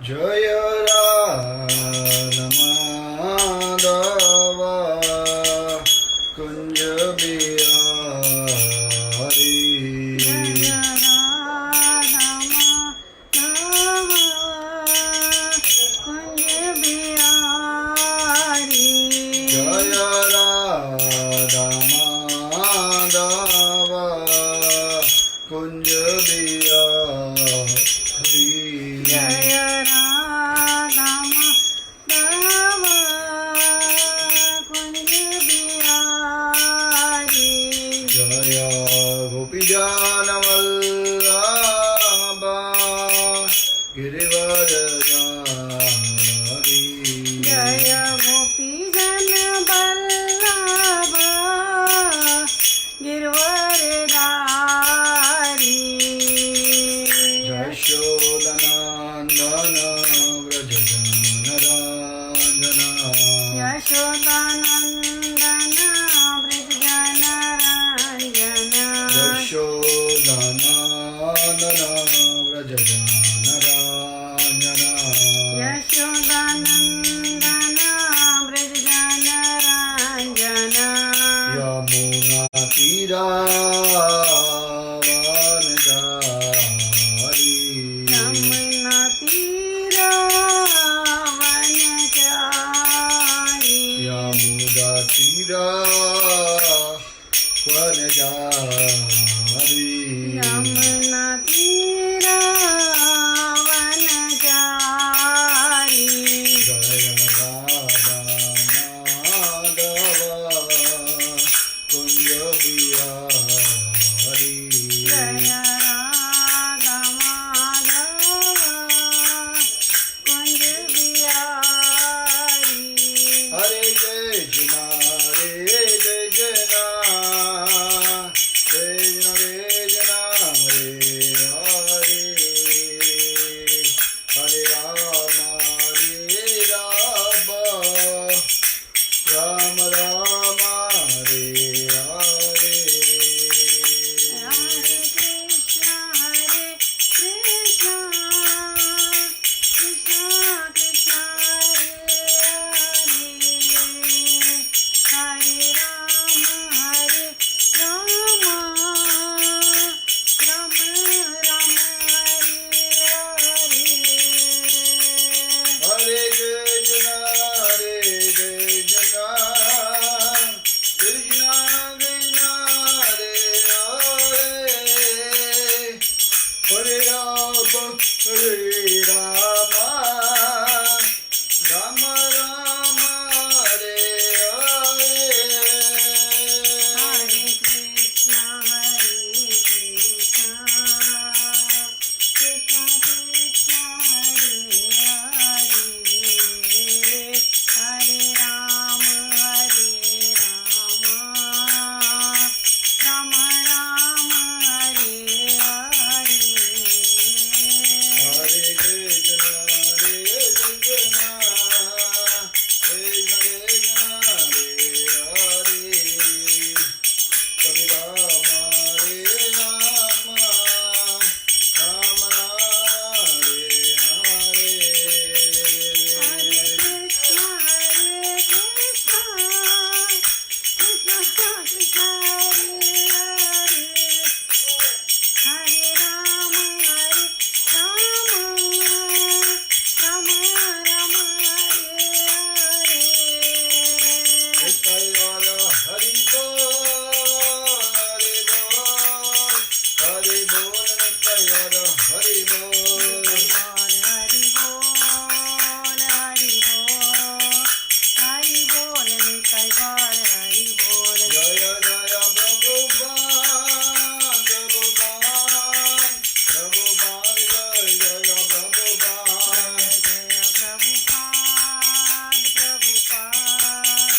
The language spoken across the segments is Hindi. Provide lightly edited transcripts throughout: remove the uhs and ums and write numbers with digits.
जय राधा माधव कुंज बिहारी जय राधा माधव कुंज बिहारी जय राधा माधव कुंज बिहारी जय राधा माधव कुंज बिहारी जय गोपीजन वल्लभ गिरिवरधारी जय गोपीजन वल्लभ गिरवरधारी यशोदनन्दन व्रजजनराञ्जन यशोदानन्दन व्रजजनराञ्जन यशोदनन्दन व्रजजनराञ्जन यशोदानन्दन व्रजजनराञ्जन यमुनातीरावनचारी यमुनातीरावनचारी यमुनातीरावनचारी यमुनातीरावनचारी जय राधा माधव कुंज बिहारी जय राधा माधव कुंज बिहारी हरे कृष्णा हरे कृष्णा कृष्ण कृष्णा हरे हरे हरे राम राम राम हरे हरे हरे कृष्णा कृष्णा कृष्णा हरे हरे हरे राम राम राम हरे हरे हरे कृष्णा कृष्णा कृष्णा कृष्णा हरे हरे हरे राम राम राम हरे हरे हरे कृष्णा कृष्णा कृष्णा हरे हरे हरे राम राम राम हरे हरे हरे कृष्णा कृष्णा कृष्ण कृष्ण हरे हरे हरे राम राम राम हरे हरे हरे कृष्णा कृष्णा कृष्णा हरे हरे राम राम राम हरे हरे हरि बोल हरि बोल हरि बोल हरि बोल हरि बोल हरि बोल निताई गौर हरि बोल जय जय प्रभुपाद प्रभुपाद प्रभुपाद जय जय प्रभुपाद जय प्रभुपाद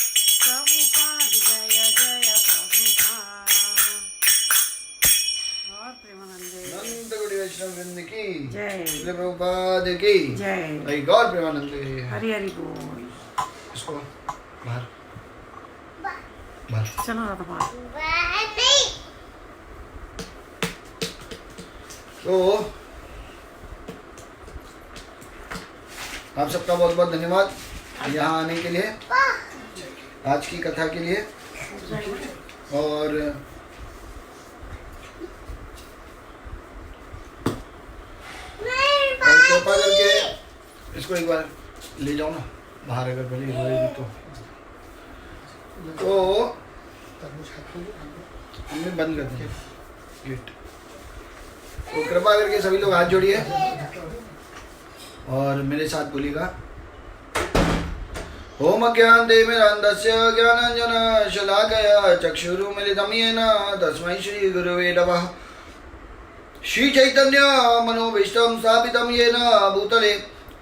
प्रभुपाद जय जय प्रभुपाद और प्रेमानंदे अनंत कोटि वैष्णव वृंद की जय श्रील प्रभुपाद की जय भाई गौर प्रेमानंद हरि हरि बोल इसको बाहर बाहर चलो राधा बाहर तो आप सबका बहुत बहुत धन्यवाद यहाँ आने के लिए, आज की कथा के लिए। और कृपा करके इसको एक बार ले जाओ ना बाहर, अगर भले रोएगी तो हमने बंद कर दिया गेट। तो कृपा करके सभी लोग हाथ जोड़िए और मेरे साथ बोलिएगा। ओम अज्ञानतिमिरान्धस्य ज्ञानाञ्जनशलाकया चक्षुरुन्मिलितं येन तस्मै श्रीगुरवे नमः। श्रीचैतन्य मनोभीष्टं स्थापितं येन भूतले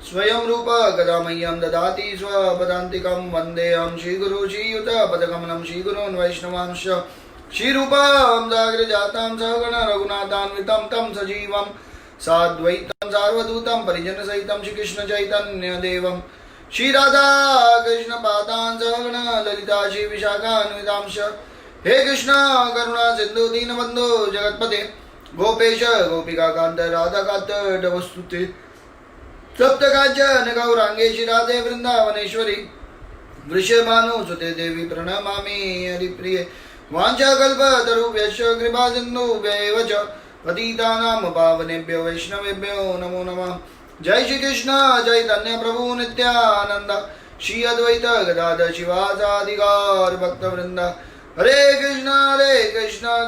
स्वयं रूप कदा मह्यं ददाति स्वपदान्तिकं वन्देऽहं श्रीगुरु श्रीयुतपदकमलं श्रीगुरून् वैष्णवांश्च श्रीरूपं साग्रजातं सहगण रघुनाथान्वितं तं सजीवं साद्वैतं सार्वभूतं परिजनसहितं श्रीकृष्ण चैतन्य देवं श्री राधा कृष्ण पादान सहगण ललिता श्री विशाखान्वितांश। हे कृष्ण करुणा सिंधु दीनबंधु जगतपते गोपेश गोपिका कांत राधा कांत नमोस्तुते। सप्त कांचन गौरांगे श्री राधे वृंदावनेश्वरी वृषभानुसुते देवी प्रणमामि हरिप्रिये। वाञ्छाकल्पतरुभ्यश्च कृपा सिन्धुभ्यैव च पतितानां पावनेभ्यो वैष्णवेभ्यो नमो नमः। जय श्री कृष्ण चैतन्य प्रभु नित्यानंद श्री अद्वैत गदाधर शिवासादि गौर भक्त वृंद। हरे कृष्ण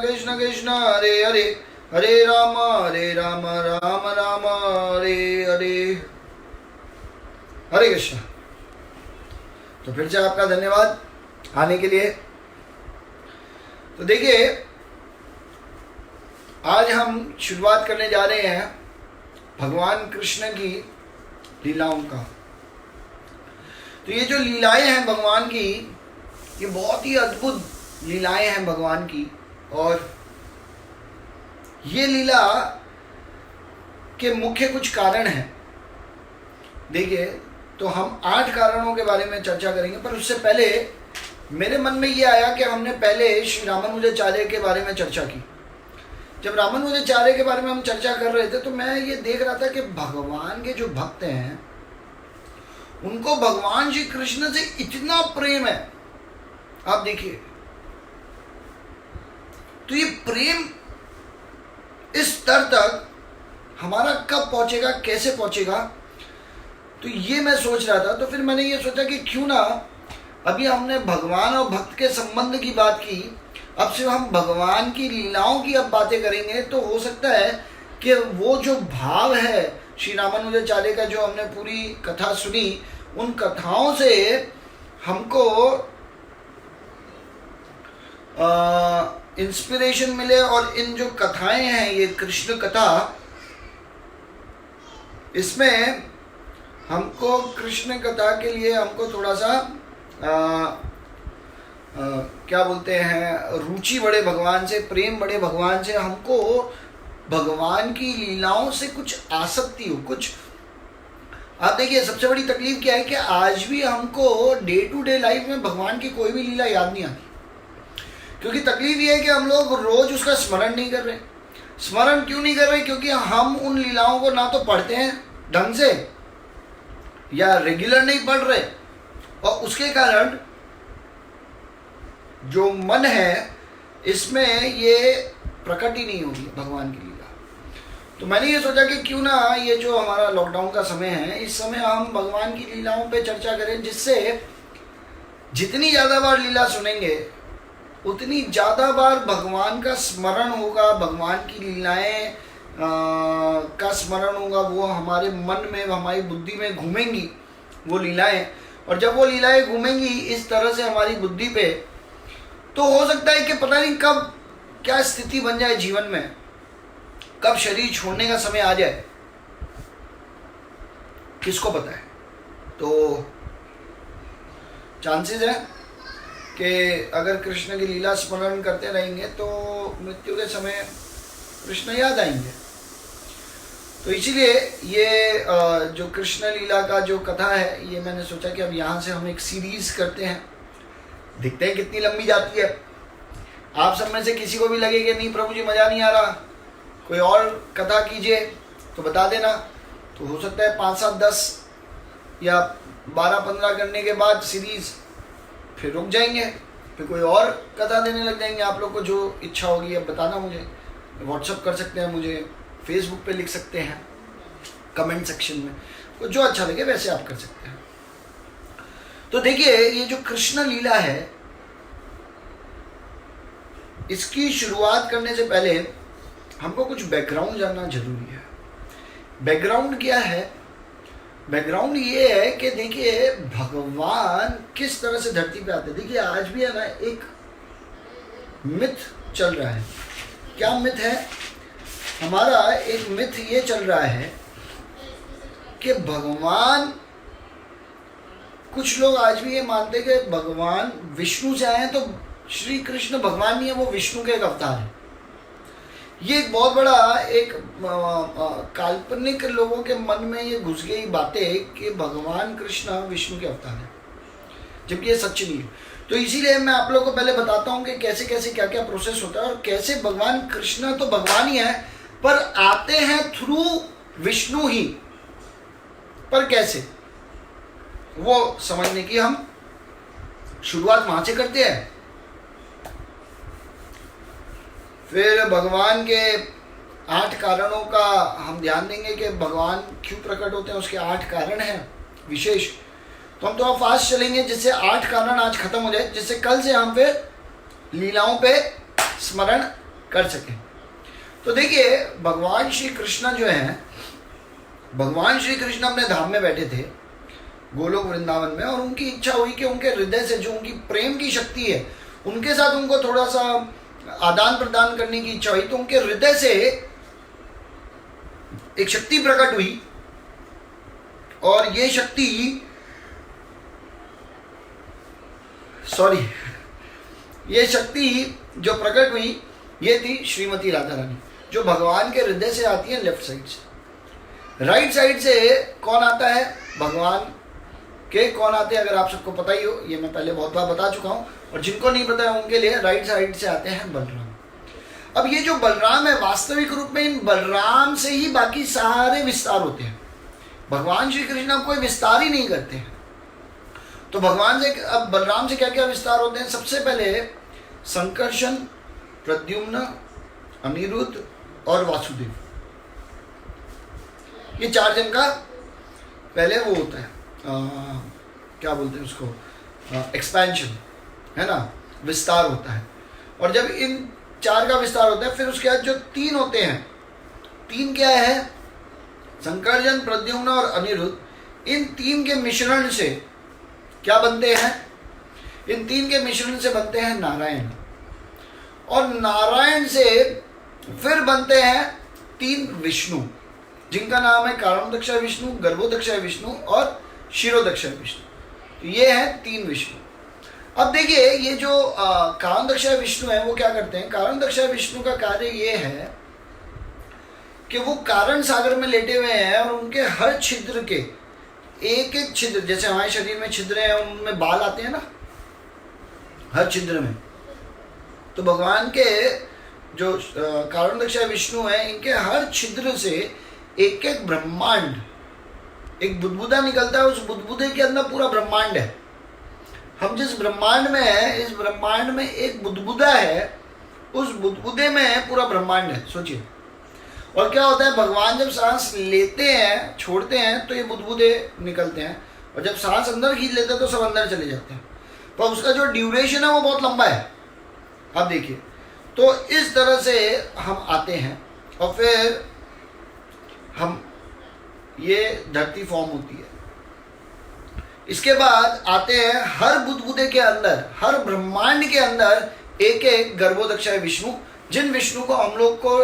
कृष्ण कृष्ण हरे हरे, हरे राम राम राम हरे हरे। हरे कृष्ण। तो फिर से आपका धन्यवाद आने के लिए। तो देखिए, आज हम शुरुआत करने जा रहे हैं भगवान कृष्ण की लीलाओं का। तो ये जो लीलाएं हैं भगवान की, ये बहुत ही अद्भुत लीलाएं हैं भगवान की। और ये लीला के मुख्य कुछ कारण हैं। देखिए, तो हम 8 कारणों के बारे में चर्चा करेंगे, पर उससे पहले मेरे मन में ये आया कि हमने पहले श्री रामानुजाचार्य के बारे में चर्चा की। जब रामानुजाचार्य के बारे में हम चर्चा कर रहे थे तो मैं ये देख रहा था कि भगवान के जो भक्त हैं उनको भगवान श्री कृष्ण से इतना प्रेम है। आप देखिए, तो ये प्रेम इस स्तर तक हमारा कब पहुंचेगा, कैसे पहुंचेगा, तो ये मैं सोच रहा था। तो फिर मैंने ये सोचा कि क्यों ना, अभी हमने भगवान और भक्त के संबंध की बात की, अब से हम भगवान की लीलाओं की अब बातें करेंगे। तो हो सकता है कि वो जो भाव है श्री रामानुजाचार्य का, जो हमने पूरी कथा सुनी, उन कथाओं से हमको इंस्पिरेशन मिले। और इन जो कथाएं हैं, ये कृष्ण कथा, इसमें हमको कृष्ण कथा के लिए हमको थोड़ा सा क्या बोलते हैं, रुचि बढ़े भगवान से, प्रेम बढ़े भगवान से, हमको भगवान की लीलाओं से कुछ आसक्ति हो, कुछ। आप देखिए, सबसे बड़ी तकलीफ क्या है कि आज भी हमको डे टू डे लाइफ में भगवान की कोई भी लीला याद नहीं आती। क्योंकि तकलीफ ये है कि हम लोग रोज उसका स्मरण नहीं कर रहे। स्मरण क्यों नहीं कर रहे? क्योंकि हम उन लीलाओं को ना तो पढ़ते हैं ढंग से या रेगुलर नहीं पढ़ रहे, और उसके कारण जो मन है इसमें ये प्रकट ही नहीं होगी भगवान की लीला। तो मैंने ये सोचा कि क्यों ना ये जो हमारा लॉकडाउन का समय है, इस समय हम भगवान की लीलाओं पे चर्चा करें, जिससे जितनी ज़्यादा बार लीला सुनेंगे उतनी ज़्यादा बार भगवान का स्मरण होगा, भगवान की लीलाएं का स्मरण होगा। वो हमारे मन में, हमारी बुद्धि में घूमेंगी वो लीलाएं। और जब वो लीलाएं घूमेंगी इस तरह से हमारी बुद्धि पे, तो हो सकता है कि पता नहीं कब क्या स्थिति बन जाए जीवन में, कब शरीर छोड़ने का समय आ जाए, किसको पता है। तो चांसेस है कि अगर कृष्ण की लीला स्मरण करते रहेंगे तो मृत्यु के समय कृष्ण याद आएंगे। तो इसीलिए ये जो कृष्ण लीला का जो कथा है, ये मैंने सोचा कि अब यहाँ से हम एक सीरीज करते हैं, देखते हैं कितनी लंबी जाती है। आप सब में से किसी को भी लगे कि नहीं प्रभु जी मज़ा नहीं आ रहा, कोई और कथा कीजिए, तो बता देना। तो हो सकता है 5, 7, 10 या 12-15 करने के बाद सीरीज फिर रुक जाएंगे, फिर कोई और कथा देने लग जाएंगे। आप लोग को जो इच्छा होगी अब बताना मुझे, व्हाट्सअप कर सकते हैं मुझे, फेसबुक पे लिख सकते हैं कमेंट सेक्शन में, तो जो अच्छा लगे वैसे आप कर सकते हैं। तो देखिए ये जो कृष्ण लीला है, इसकी शुरुआत करने से पहले हमको कुछ बैकग्राउंड जानना जरूरी है। बैकग्राउंड क्या है? बैकग्राउंड ये है कि देखिए भगवान किस तरह से धरती पे आते हैं। देखिए आज भी है ना एक मिथ चल रहा है। क्या मिथ है? हमारा एक मिथ ये चल रहा है कि भगवान, कुछ लोग आज भी ये मानते हैं कि भगवान विष्णु से आए हैं, तो श्री कृष्ण भगवान नहीं है, वो विष्णु के एक अवतार है। ये एक बहुत बड़ा एक काल्पनिक लोगों के मन में ये घुस गई बातें कि भगवान कृष्ण विष्णु के अवतार है, जबकि ये सच नहीं है। तो इसीलिए मैं आप लोगों को पहले बताता हूँ कि कैसे कैसे क्या क्या प्रोसेस होता है और कैसे भगवान कृष्ण तो भगवान ही है पर आते हैं थ्रू विष्णु ही, पर कैसे, वो समझने की हम शुरुआत वहां से करते हैं। फिर भगवान के 8 कारणों का हम ध्यान देंगे कि भगवान क्यों प्रकट होते हैं, उसके 8 कारण हैं विशेष। तो हम थोड़ा फास्ट चलेंगे जिससे 8 कारण आज खत्म हो जाए, जिससे कल से हम फिर लीलाओं पे स्मरण कर सकें। तो देखिए भगवान श्री कृष्ण जो हैं, भगवान श्री कृष्ण अपने धाम में बैठे थे गोलोक वृंदावन में, और उनकी इच्छा हुई कि उनके हृदय से जो उनकी प्रेम की शक्ति है उनके साथ उनको थोड़ा सा आदान प्रदान करने की इच्छा हुई। तो उनके हृदय से एक शक्ति प्रकट हुई, और ये शक्ति ये शक्ति जो प्रकट हुई ये थी श्रीमती राधा रानी, जो भगवान के हृदय से आती है लेफ्ट साइड से। राइट साइड से कौन आता है? भगवान के कौन आते हैं अगर आप सबको पता ही हो, ये मैं पहले बहुत बार बता चुका हूँ, और जिनको नहीं पता है उनके लिए राइट साइड से आते हैं बलराम। अब ये जो बलराम है वास्तविक रूप में इन बलराम से ही बाकी सारे विस्तार होते हैं। भगवान श्री कृष्ण कोई विस्तार ही नहीं करते हैं। तो भगवान से अब बलराम से क्या क्या विस्तार होते हैं? सबसे पहले संकर्षण, प्रद्युम्न, अनिरुद्ध और वासुदेव, ये 4 जन का पहले वो होता है क्या बोलते हैं उसको, एक्सपेंशन है ना, विस्तार होता है। और जब इन 4 का विस्तार होता है फिर उसके बाद जो 3 होते हैं, 3 क्या है? संकर्षण, प्रद्युम्न और अनिरुद्ध। इन 3 के मिश्रण से क्या बनते हैं? इन 3 के मिश्रण से बनते हैं नारायण, और नारायण से फिर बनते हैं 3 विष्णु, जिनका नाम है कारणोदक्षाय विष्णु, गर्भोदक्षाय विष्णु और शिरोदक्षाय विष्णु। तो ये है 3 विष्णु। अब देखिए ये जो कारणोदक्षाय विष्णु है वो क्या करते हैं? कारणोदक्षाय विष्णु का कार्य ये है कि वो कारण सागर में लेटे हुए हैं, और उनके हर छिद्र के एक एक छिद्र, जैसे हमारे शरीर में छिद्र हैं उनमें बाल आते हैं ना हर छिद्र में, तो भगवान के जो कारणोदक्षाय विष्णु है इनके हर छिद्र से एक एक ब्रह्मांड, एक बुदबुदा निकलता है, उस बुदबुदे के अंदर पूरा ब्रह्मांड है। हम जिस ब्रह्मांड में है, इस ब्रह्मांड में एक बुदबुदा है, उस बुदबुदे में पूरा ब्रह्मांड है, सोचिए। और क्या होता है, भगवान जब सांस लेते हैं छोड़ते हैं तो ये बुदबुदे निकलते हैं, और जब सांस अंदर खींच लेते हैं तो सब अंदर चले जाते हैं, पर उसका जो ड्यूरेशन है वो बहुत लंबा है। अब देखिए, तो इस तरह से हम आते हैं और फिर हम ये धरती फॉर्म होती है। इसके बाद आते हैं हर बुदबुदे के अंदर, हर ब्रह्मांड के अंदर एक एक गर्भोदक्षाय विष्णु, जिन विष्णु को हम लोग को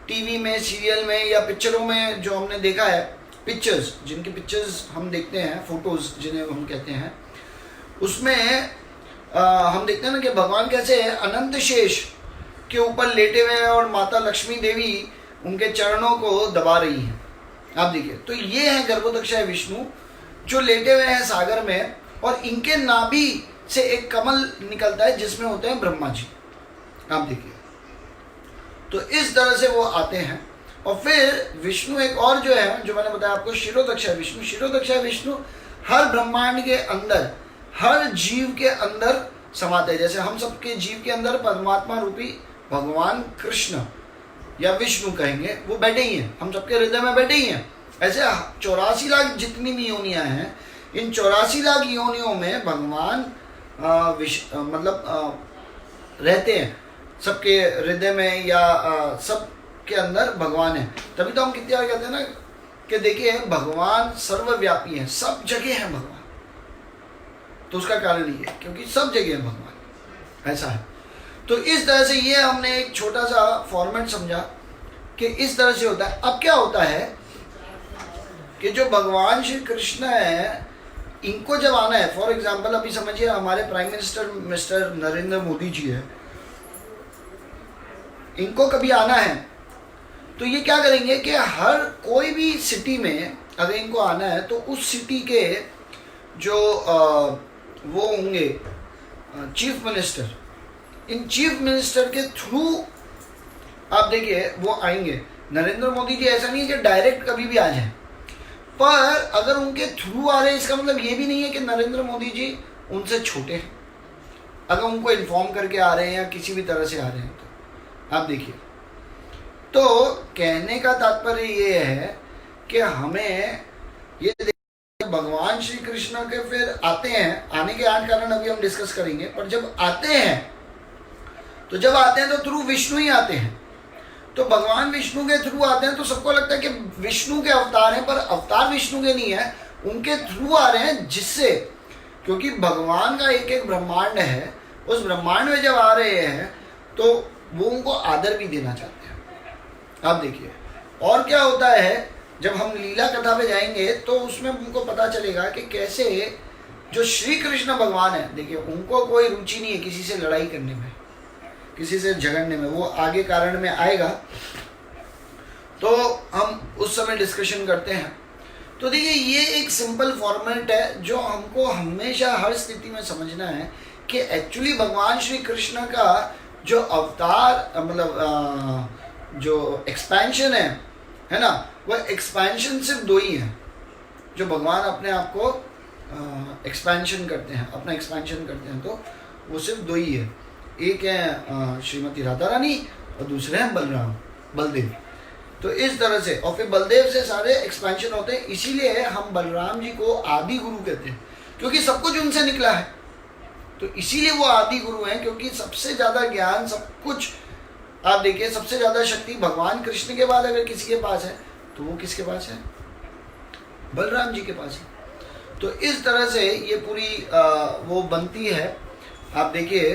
टीवी में, सीरियल में या पिक्चरों में जो हमने देखा है, पिक्चर्स, जिनकी पिक्चर्स हम देखते हैं, फोटोज जिन्हें हम कहते हैं, उसमें हम देखते हैं ना कि भगवान कैसे अनंत शेष के ऊपर लेटे हुए हैं और माता लक्ष्मी देवी उनके चरणों को दबा रही हैं। आप देखिए, तो ये है गर्भोदक्षाय विष्णु जो लेटे हुए हैं सागर में, और इनके नाभि से एक कमल निकलता है जिसमें होते हैं ब्रह्मा जी। आप देखिए, तो इस तरह से वो आते हैं। और फिर विष्णु एक और जो है, जो मैंने बताया आपको, शिरोदक्षाय विष्णु। शिरोदक्षाय विष्णु हर ब्रह्मांड के अंदर, हर जीव के अंदर समाते हैं। जैसे हम सबके जीव के अंदर परमात्मा रूपी भगवान कृष्ण या विष्णु कहेंगे, वो बैठे ही हैं, हम सबके हृदय में बैठे ही हैं। ऐसे 84 लाख जितनी भी योनियां हैं, इन 84 लाख योनियों में भगवान रहते हैं सबके हृदय में, या सबके अंदर भगवान है। तभी तो हम कितनी बार कहते हैं ना कि देखिए भगवान सर्वव्यापी है, सब जगह है भगवान। तो उसका कारण ये है क्योंकि सब जगह है भगवान, ऐसा है। तो इस तरह से ये हमने एक छोटा सा फॉर्मेट समझा कि इस तरह से होता है। अब क्या होता है कि जो भगवान श्री कृष्ण है, इनको जब आना है, फॉर एग्जाम्पल अभी समझिए हमारे prime minister mister Narendra Modi ji है, इनको कभी आना है तो ये क्या करेंगे कि हर कोई भी सिटी में अगर इनको आना है तो उस सिटी के जो वो होंगे chief minister, in chief minister के थ्रू आप देखिए वो आएंगे। नरेंद्र मोदी जी ऐसा नहीं है कि डायरेक्ट कभी भी आ जाए, पर अगर उनके थ्रू आ रहे हैं इसका मतलब ये भी नहीं है कि नरेंद्र मोदी जी उनसे छोटे हैं। अगर उनको इन्फॉर्म करके आ रहे हैं या किसी भी तरह से आ रहे हैं तो आप देखिए। तो कहने का तात्पर्य ये है कि हमें ये भगवान श्री कृष्ण के फिर आते हैं, आने के 8 कारण अभी हम डिस्कस करेंगे, पर जब आते हैं तो तो थ्रू विष्णु ही आते हैं। तो भगवान विष्णु के थ्रू आते हैं तो सबको लगता है कि विष्णु के अवतार हैं, पर अवतार विष्णु के नहीं है, उनके थ्रू आ रहे हैं। जिससे क्योंकि भगवान का एक एक ब्रह्मांड है, उस ब्रह्मांड में जब आ रहे हैं तो वो उनको आदर भी देना चाहते हैं। आप देखिए और क्या होता है, जब हम लीला कथा पे जाएंगे तो उसमें उनको पता चलेगा कि कैसे जो श्री कृष्ण भगवान है, देखिए उनको कोई रुचि नहीं है किसी से लड़ाई करने में, किसी से झगड़ने में, वो आगे कारण में आएगा तो हम उस समय डिस्कशन करते हैं। तो देखिए ये एक सिंपल फॉर्मेट है जो हमको हमेशा हर स्थिति में समझना है कि एक्चुअली भगवान श्री कृष्ण का जो अवतार मतलब जो एक्सपेंशन है ना, वह एक्सपेंशन सिर्फ 2 ही है जो भगवान अपने आप को एक्सपेंशन करते हैं, अपना एक्सपेंशन करते हैं, तो वो सिर्फ 2 ही है। एक है श्रीमती राधा रानी और दूसरे हैं बलदेव। तो इस तरह से, और फिर बलदेव से सारे एक्सपेंशन होते हैं। इसीलिए हम बलराम जी को आदि गुरु कहते हैं क्योंकि सब कुछ उनसे निकला है। तो इसीलिए वो आदि गुरु हैं क्योंकि सबसे ज़्यादा ज्ञान, सब कुछ आप देखिए, सबसे ज़्यादा शक्ति भगवान कृष्ण के बाद अगर किसी के पास है तो वो किसके पास है? बलराम जी के पास है। तो इस तरह से ये पूरी वो बनती है। आप देखिए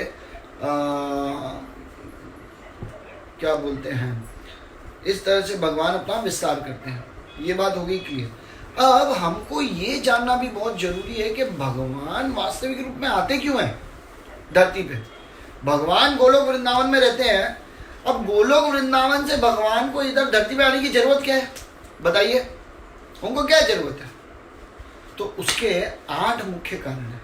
क्या बोलते हैं, इस तरह से भगवान अपना विस्तार करते हैं। ये बात हो गई क्लियर। अब हमको ये जानना भी बहुत जरूरी है कि भगवान वास्तविक रूप में आते क्यों हैं धरती पे। भगवान गोलोक वृंदावन में रहते हैं। अब गोलोक वृंदावन से भगवान को इधर धरती पे आने की जरूरत क्या है बताइए, उनको क्या जरूरत है? तो उसके 8 मुख्य कारण है।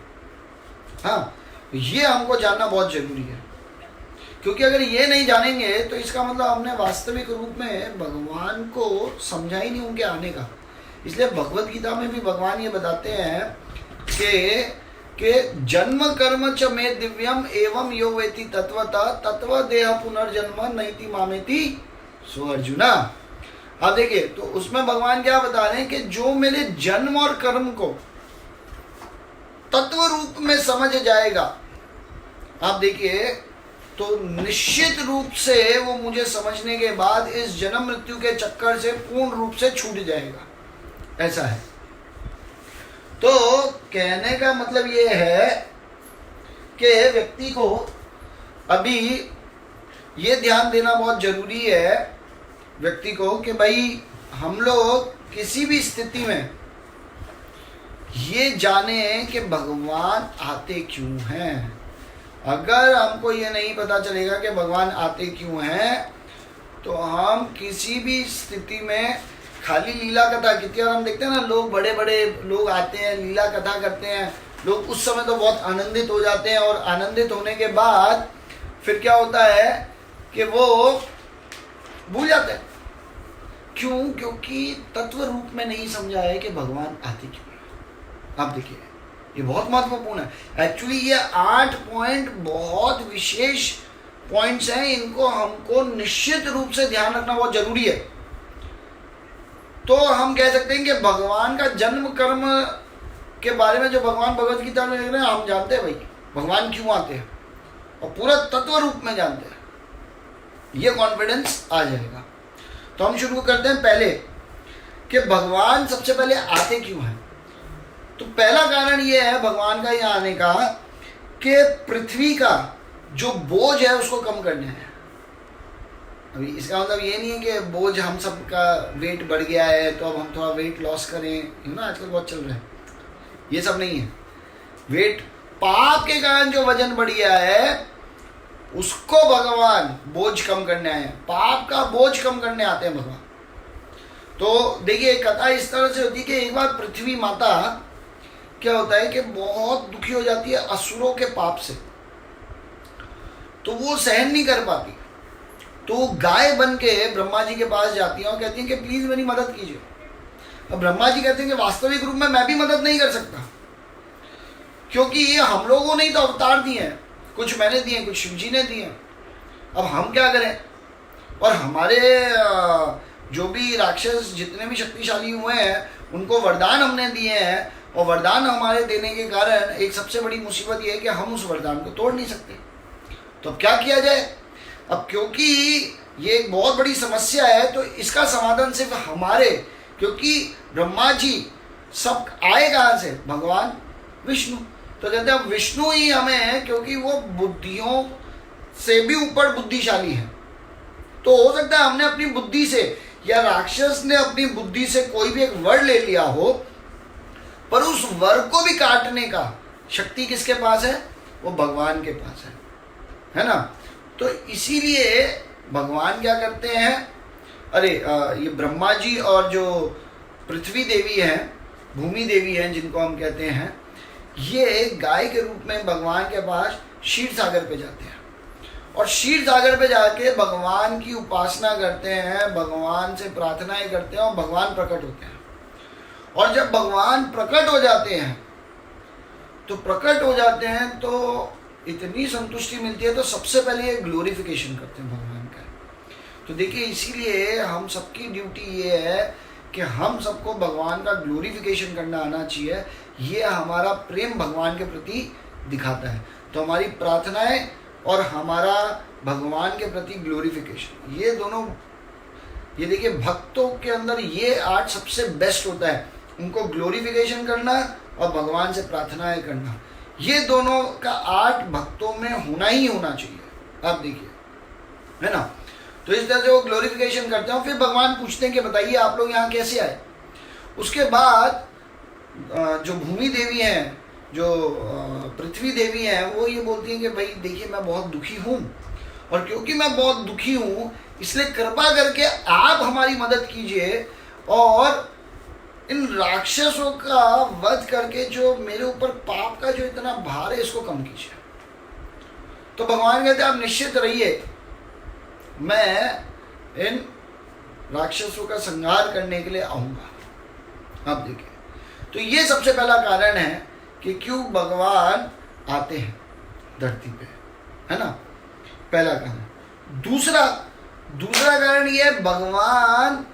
हाँ, ये हमको जानना बहुत जरूरी है क्योंकि अगर ये नहीं जानेंगे तो इसका मतलब हमने वास्तविक रूप में भगवान को समझा ही नहीं उनके आने का। इसलिए भगवत गीता में भी भगवान ये बताते हैं कि जन्म कर्म च मे दिव्यम एवं यो वेति तत्वता तत्व देह पुनर्जन्म नैति मामेति सो अर्जुना। आप देखिए तो उसमें भगवान क्या बता रहे हैं कि जो मेरे जन्म और कर्म को तत्व रूप में समझ जाएगा, आप देखिए तो निश्चित रूप से वो मुझे समझने के बाद इस जन्म मृत्यु के चक्कर से पूर्ण रूप से छूट जाएगा। ऐसा है। तो कहने का मतलब ये है कि व्यक्ति को अभी ये ध्यान देना बहुत जरूरी है व्यक्ति को कि भाई हम लोग किसी भी स्थिति में ये जाने कि भगवान आते क्यों हैं। अगर हमको ये नहीं पता चलेगा कि भगवान आते क्यों हैं तो हम किसी भी स्थिति में खाली लीला कथा, कितनी बार हम देखते हैं ना, लोग बड़े बड़े लोग आते हैं लीला कथा करते हैं, लोग उस समय तो बहुत आनंदित हो जाते हैं और आनंदित होने के बाद फिर क्या होता है कि वो भूल जाते हैं। क्यों? क्योंकि तत्व रूप में नहीं समझा है कि भगवान आते क्यों। आप देखिए, ये बहुत महत्वपूर्ण है। एक्चुअली ये 8 पॉइंट बहुत विशेष पॉइंट्स हैं, इनको हमको निश्चित रूप से ध्यान रखना बहुत जरूरी है। तो हम कह सकते हैं कि भगवान का जन्म कर्म के बारे में जो भगवान भगवत गीता में लिख रहे हैं, हम जानते हैं भाई भगवान क्यों आते हैं और पूरा तत्व रूप में जानते हैं, ये कॉन्फिडेंस आ जाएगा। तो हम शुरू करते हैं पहले कि भगवान सबसे पहले आते क्यों हैं। तो पहला कारण ये है भगवान का यहाँ आने का कि पृथ्वी का जो बोझ है उसको कम करना है। अभी इसका मतलब ये नहीं है कि बोझ हम सब का वेट बढ़ गया है तो अब हम थोड़ा वेट लॉस करें, ना आजकल बहुत चल रहा है, ये सब नहीं है। वेट पाप के कारण जो वजन बढ़ गया है उसको भगवान बोझ कम करने आए हैं, पाप का बोझ कम करने आते हैं भगवान। तो देखिए कथा इस तरह से होती है कि एक बार पृथ्वी माता क्या होता है कि बहुत दुखी हो जाती है असुरों के पाप से, तो वो सहन नहीं कर पाती, तो गाय बन के ब्रह्मा जी के पास जाती है और कहती है कि प्लीज मेरी मदद कीजिए। अब ब्रह्मा जी कहते हैं कि वास्तविक रूप में मैं भी मदद नहीं कर सकता, क्योंकि ये हम लोगों ने ही तो अवतार दिए हैं, कुछ मैंने दिए कुछ शिव जी ने दिए, अब हम क्या करें। और हमारे जो भी राक्षस जितने भी शक्तिशाली हुए हैं उनको वरदान हमने दिए हैं, और वरदान हमारे देने के कारण एक सबसे बड़ी मुसीबत ये है कि हम उस वरदान को तोड़ नहीं सकते। तो अब क्या किया जाए। अब क्योंकि ये एक बहुत बड़ी समस्या है तो इसका समाधान सिर्फ हमारे, क्योंकि ब्रह्मा जी सब आए कहाँ से, भगवान विष्णु, तो कहते हैं विष्णु ही हमें, क्योंकि वो बुद्धियों से भी ऊपर बुद्धिशाली है। तो हो सकता है हमने अपनी बुद्धि से या राक्षस ने अपनी बुद्धि से कोई भी एक वर ले लिया हो, पर उस वर को भी काटने का शक्ति किसके पास है, वो भगवान के पास है ना। तो इसीलिए भगवान क्या करते हैं, अरे ये ब्रह्मा जी और जो पृथ्वी देवी हैं, भूमि देवी हैं जिनको हम कहते हैं, ये गाय के रूप में भगवान के पास क्षीर सागर पे जाते हैं और क्षीर सागर पे जाके भगवान की उपासना करते हैं, भगवान से प्रार्थनाएं करते हैं और भगवान प्रकट होते हैं। और जब भगवान प्रकट हो जाते हैं तो इतनी संतुष्टि मिलती है, तो सबसे पहले ये ग्लोरिफिकेशन करते हैं भगवान का। तो देखिए इसीलिए हम सबकी ड्यूटी ये है कि हम सबको भगवान का ग्लोरिफिकेशन करना आना चाहिए। ये हमारा प्रेम भगवान के प्रति दिखाता है। तो हमारी प्रार्थनाएं और हमारा भगवान के प्रति ग्लोरिफिकेशन, ये दोनों, ये देखिए भक्तों के अंदर ये आर्ट सबसे बेस्ट होता है, उनको ग्लोरिफिकेशन करना और भगवान से प्रार्थनाएं करना, ये दोनों का आर्ट भक्तों में होना ही होना चाहिए। आप देखिए, है ना। तो इस तरह से वो ग्लोरिफिकेशन करते हैं। फिर भगवान पूछते हैं कि बताइए आप लोग यहाँ कैसे आए। उसके बाद जो भूमि देवी हैं, जो पृथ्वी देवी हैं, वो ये बोलती हैं कि भाई देखिए मैं बहुत दुखी हूँ, और क्योंकि मैं बहुत दुखी हूँ इसलिए कृपा करके आप हमारी मदद कीजिए और इन राक्षसों का वध करके जो मेरे ऊपर पाप का जो इतना भार है इसको कम कीजिए। तो भगवान कहते हैं आप निश्चित रहिए, मैं इन राक्षसों का संहार करने के लिए आऊंगा। आप देखिए, तो ये सबसे पहला कारण है कि क्यों भगवान आते हैं धरती पे, है ना, पहला कारण। दूसरा कारण ये है भगवान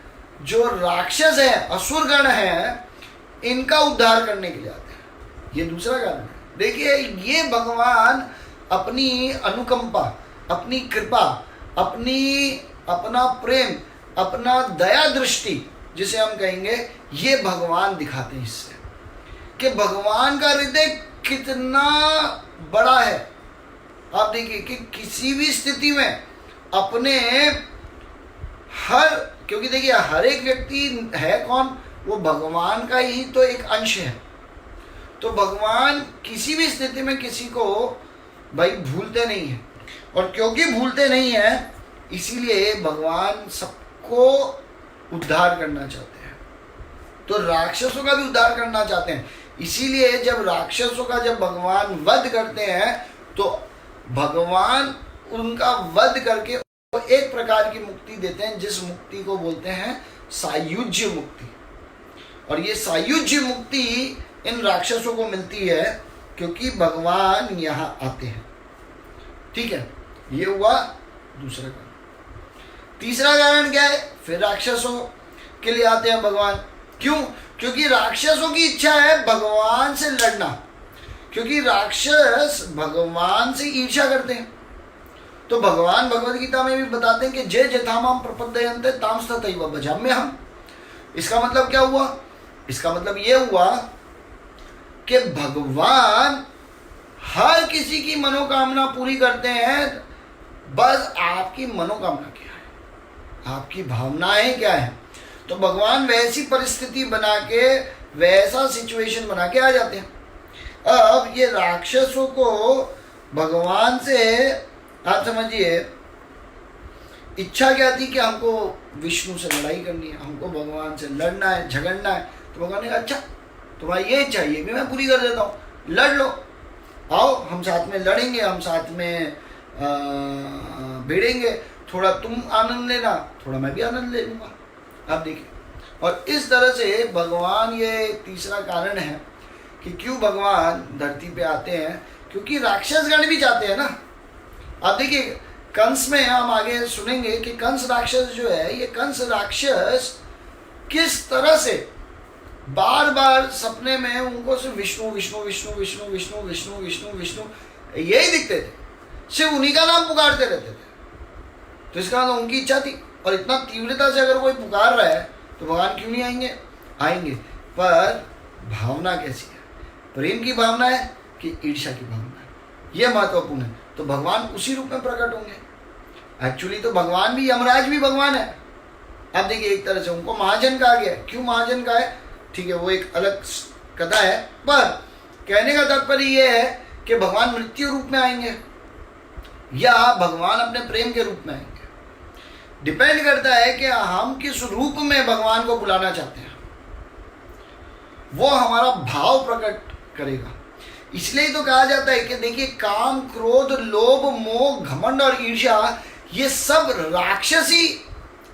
जो राक्षस है, असुरगण है, इनका उद्धार करने के लिए आते हैं। ये दूसरा कारण है। देखिए ये भगवान अपनी अनुकंपा, अपनी कृपा, अपना प्रेम, अपना दया दृष्टि जिसे हम कहेंगे, ये भगवान दिखाते हैं इससे कि भगवान का हृदय कितना बड़ा है। आप देखिए कि किसी भी स्थिति में अपने क्योंकि देखिए हर एक व्यक्ति है कौन, वो भगवान का ही तो एक अंश है। तो भगवान किसी भी स्थिति में किसी को भाई भूलते नहीं है, और क्योंकि भूलते नहीं है इसीलिए भगवान सबको उद्धार करना चाहते हैं। तो राक्षसों का भी उद्धार करना चाहते हैं, इसीलिए जब राक्षसों का जब भगवान वध करते हैं तो भगवान उनका वध करके एक प्रकार की मुक्ति देते हैं, जिस मुक्ति को बोलते हैं सायुज्य मुक्ति। और ये सायुज्य मुक्ति इन राक्षसों को मिलती है क्योंकि भगवान यहाँ आते हैं। ठीक है, ये हुआ दूसरा कारण। तीसरा कारण क्या है? फिर राक्षसों के लिए आते हैं भगवान। क्यों? क्योंकि राक्षसों की इच्छा है भगवान से लड़ना, क्योंकि राक्षस भगवान से ईर्ष्या करते हैं। तो भगवान भगवद गीता में भी बताते हैं कि जे जथामाम प्रपद्यन्ते ताम तथैव भजाम्यहम्। इसका मतलब क्या हुआ? इसका मतलब ये हुआ कि भगवान हर किसी की मनोकामना पूरी करते हैं, बस आपकी मनोकामना क्या है, आपकी भावनाएं क्या है। तो भगवान वैसी परिस्थिति बना के, वैसा सिचुएशन बना के आ जाते हैं। अब ये राक्षसों को भगवान से, आप समझिए, इच्छा क्या थी कि हमको विष्णु से लड़ाई करनी है, हमको भगवान से लड़ना है, झगड़ना है। तो भगवान ने कहा अच्छा तुम्हारी ये इच्छा ये भी मैं पूरी कर देता हूँ, लड़ लो, आओ हम साथ में लड़ेंगे, हम साथ में भिड़ेंगे, थोड़ा तुम आनंद लेना, थोड़ा मैं भी आनंद ले लूँगा। आप देखिए, और इस तरह से भगवान, ये तीसरा कारण है कि क्यों भगवान धरती पे आते हैं, क्योंकि राक्षसगण भी चाहते हैं ना। आप देखिए कंस में हम आगे सुनेंगे कि कंस राक्षस जो है, ये कंस राक्षस किस तरह से बार बार सपने में उनको सिर्फ विष्णु विष्णु विष्णु विष्णु विष्णु विष्णु विष्णु विष्णु यही दिखते थे, सिर्फ उन्हीं का नाम पुकारते रहते थे। तो इसका मतलब उनकी इच्छा थी, और इतना तीव्रता से अगर कोई पुकार रहा है तो भगवान क्यों नहीं आएंगे? आएंगे, पर भावना कैसी है? प्रेम की भावना है कि ईर्ष्या की भावना है? यह महत्वपूर्ण है। तो भगवान उसी रूप में प्रकट होंगे। एक्चुअली तो भगवान भी, यमराज भी भगवान है। अब देखिए, एक तरह से उनको महाजन कहा गया। क्यों महाजन कहा है? ठीक है, वो एक अलग कथा है, पर कहने का तात्पर्य यह है कि भगवान मृत्यु रूप में आएंगे या भगवान अपने प्रेम के रूप में आएंगे। डिपेंड करता है कि हम किस रूप में भगवान को बुलाना चाहते हैं, वो हमारा भाव प्रकट करेगा। इसलिए तो कहा जाता है कि देखिए, काम, क्रोध, लोभ, मोह, घमंड और ईर्ष्या, ये सब राक्षसी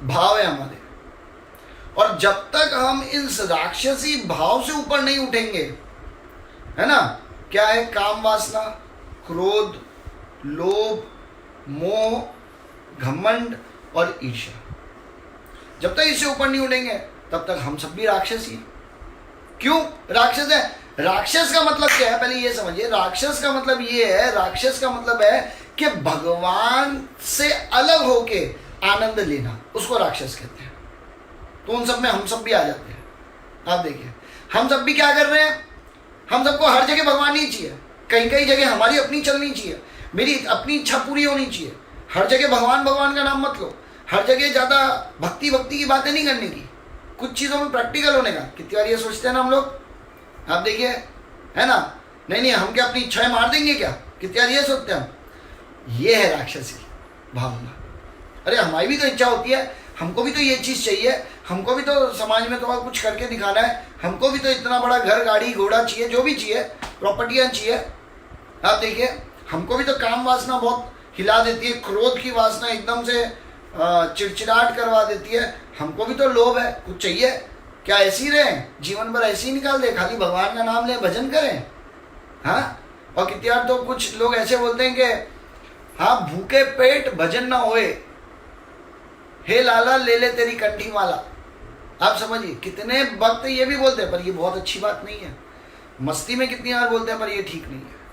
भाव है हमारे। और जब तक हम इस राक्षसी भाव से ऊपर नहीं उठेंगे, है ना, क्या है? काम वासना, क्रोध, लोभ, मोह, घमंड और ईर्ष्या, जब तक इससे ऊपर नहीं उठेंगे तब तक हम सब भी राक्षसी। क्यों राक्षस है? राक्षस का मतलब क्या है? पहले ये समझिए, राक्षस का मतलब ये है, राक्षस का मतलब है कि भगवान से अलग होके आनंद लेना, उसको राक्षस कहते हैं। तो उन सब में हम सब भी आ जाते हैं। आप देखिए, हम सब भी क्या कर रहे हैं? हम सबको हर जगह भगवान ही चाहिए, कहीं कहीं जगह हमारी अपनी चलनी चाहिए, मेरी अपनी इच्छा पूरी होनी चाहिए। हर जगह भगवान भगवान का नाम मत लो, हर जगह ज़्यादा भक्ति भक्ति की बातें नहीं करने की, कुछ चीज़ों में प्रैक्टिकल होने का। कितनी बार ये सोचते हैं ना हम लोग, आप देखिए, है ना, नहीं हम क्या अपनी इच्छाएं मार देंगे क्या? कितनी बार ये सोचते हैं हम। ये है राक्षसी भावना। अरे हमारी भी तो इच्छा होती है, हमको भी तो ये चीज़ चाहिए, हमको भी तो समाज में थोड़ा कुछ करके दिखाना है, हमको भी तो इतना बड़ा घर, गाड़ी, घोड़ा चाहिए, जो भी चाहिए, प्रॉपर्टियाँ चाहिए। आप देखिए, हमको भी तो काम वासना बहुत हिला देती है, क्रोध की वासना एकदम से चिड़चिड़ाहट करवा देती है। हमको भी तो लोभ है, कुछ चाहिए। क्या ऐसे ही रहे जीवन भर, ऐसे ही निकाल दे, खाली भगवान का नाम ले, भजन करें? हाँ, और कितनी बार तो कुछ लोग ऐसे बोलते हैं कि हाँ, भूखे पेट भजन ना होए, हे लाला ले ले तेरी कंठी माला। आप समझिए, कितने भक्त ये भी बोलते हैं, पर ये बहुत अच्छी बात नहीं है। मस्ती में कितनी बार बोलते हैं, पर ये ठीक नहीं है।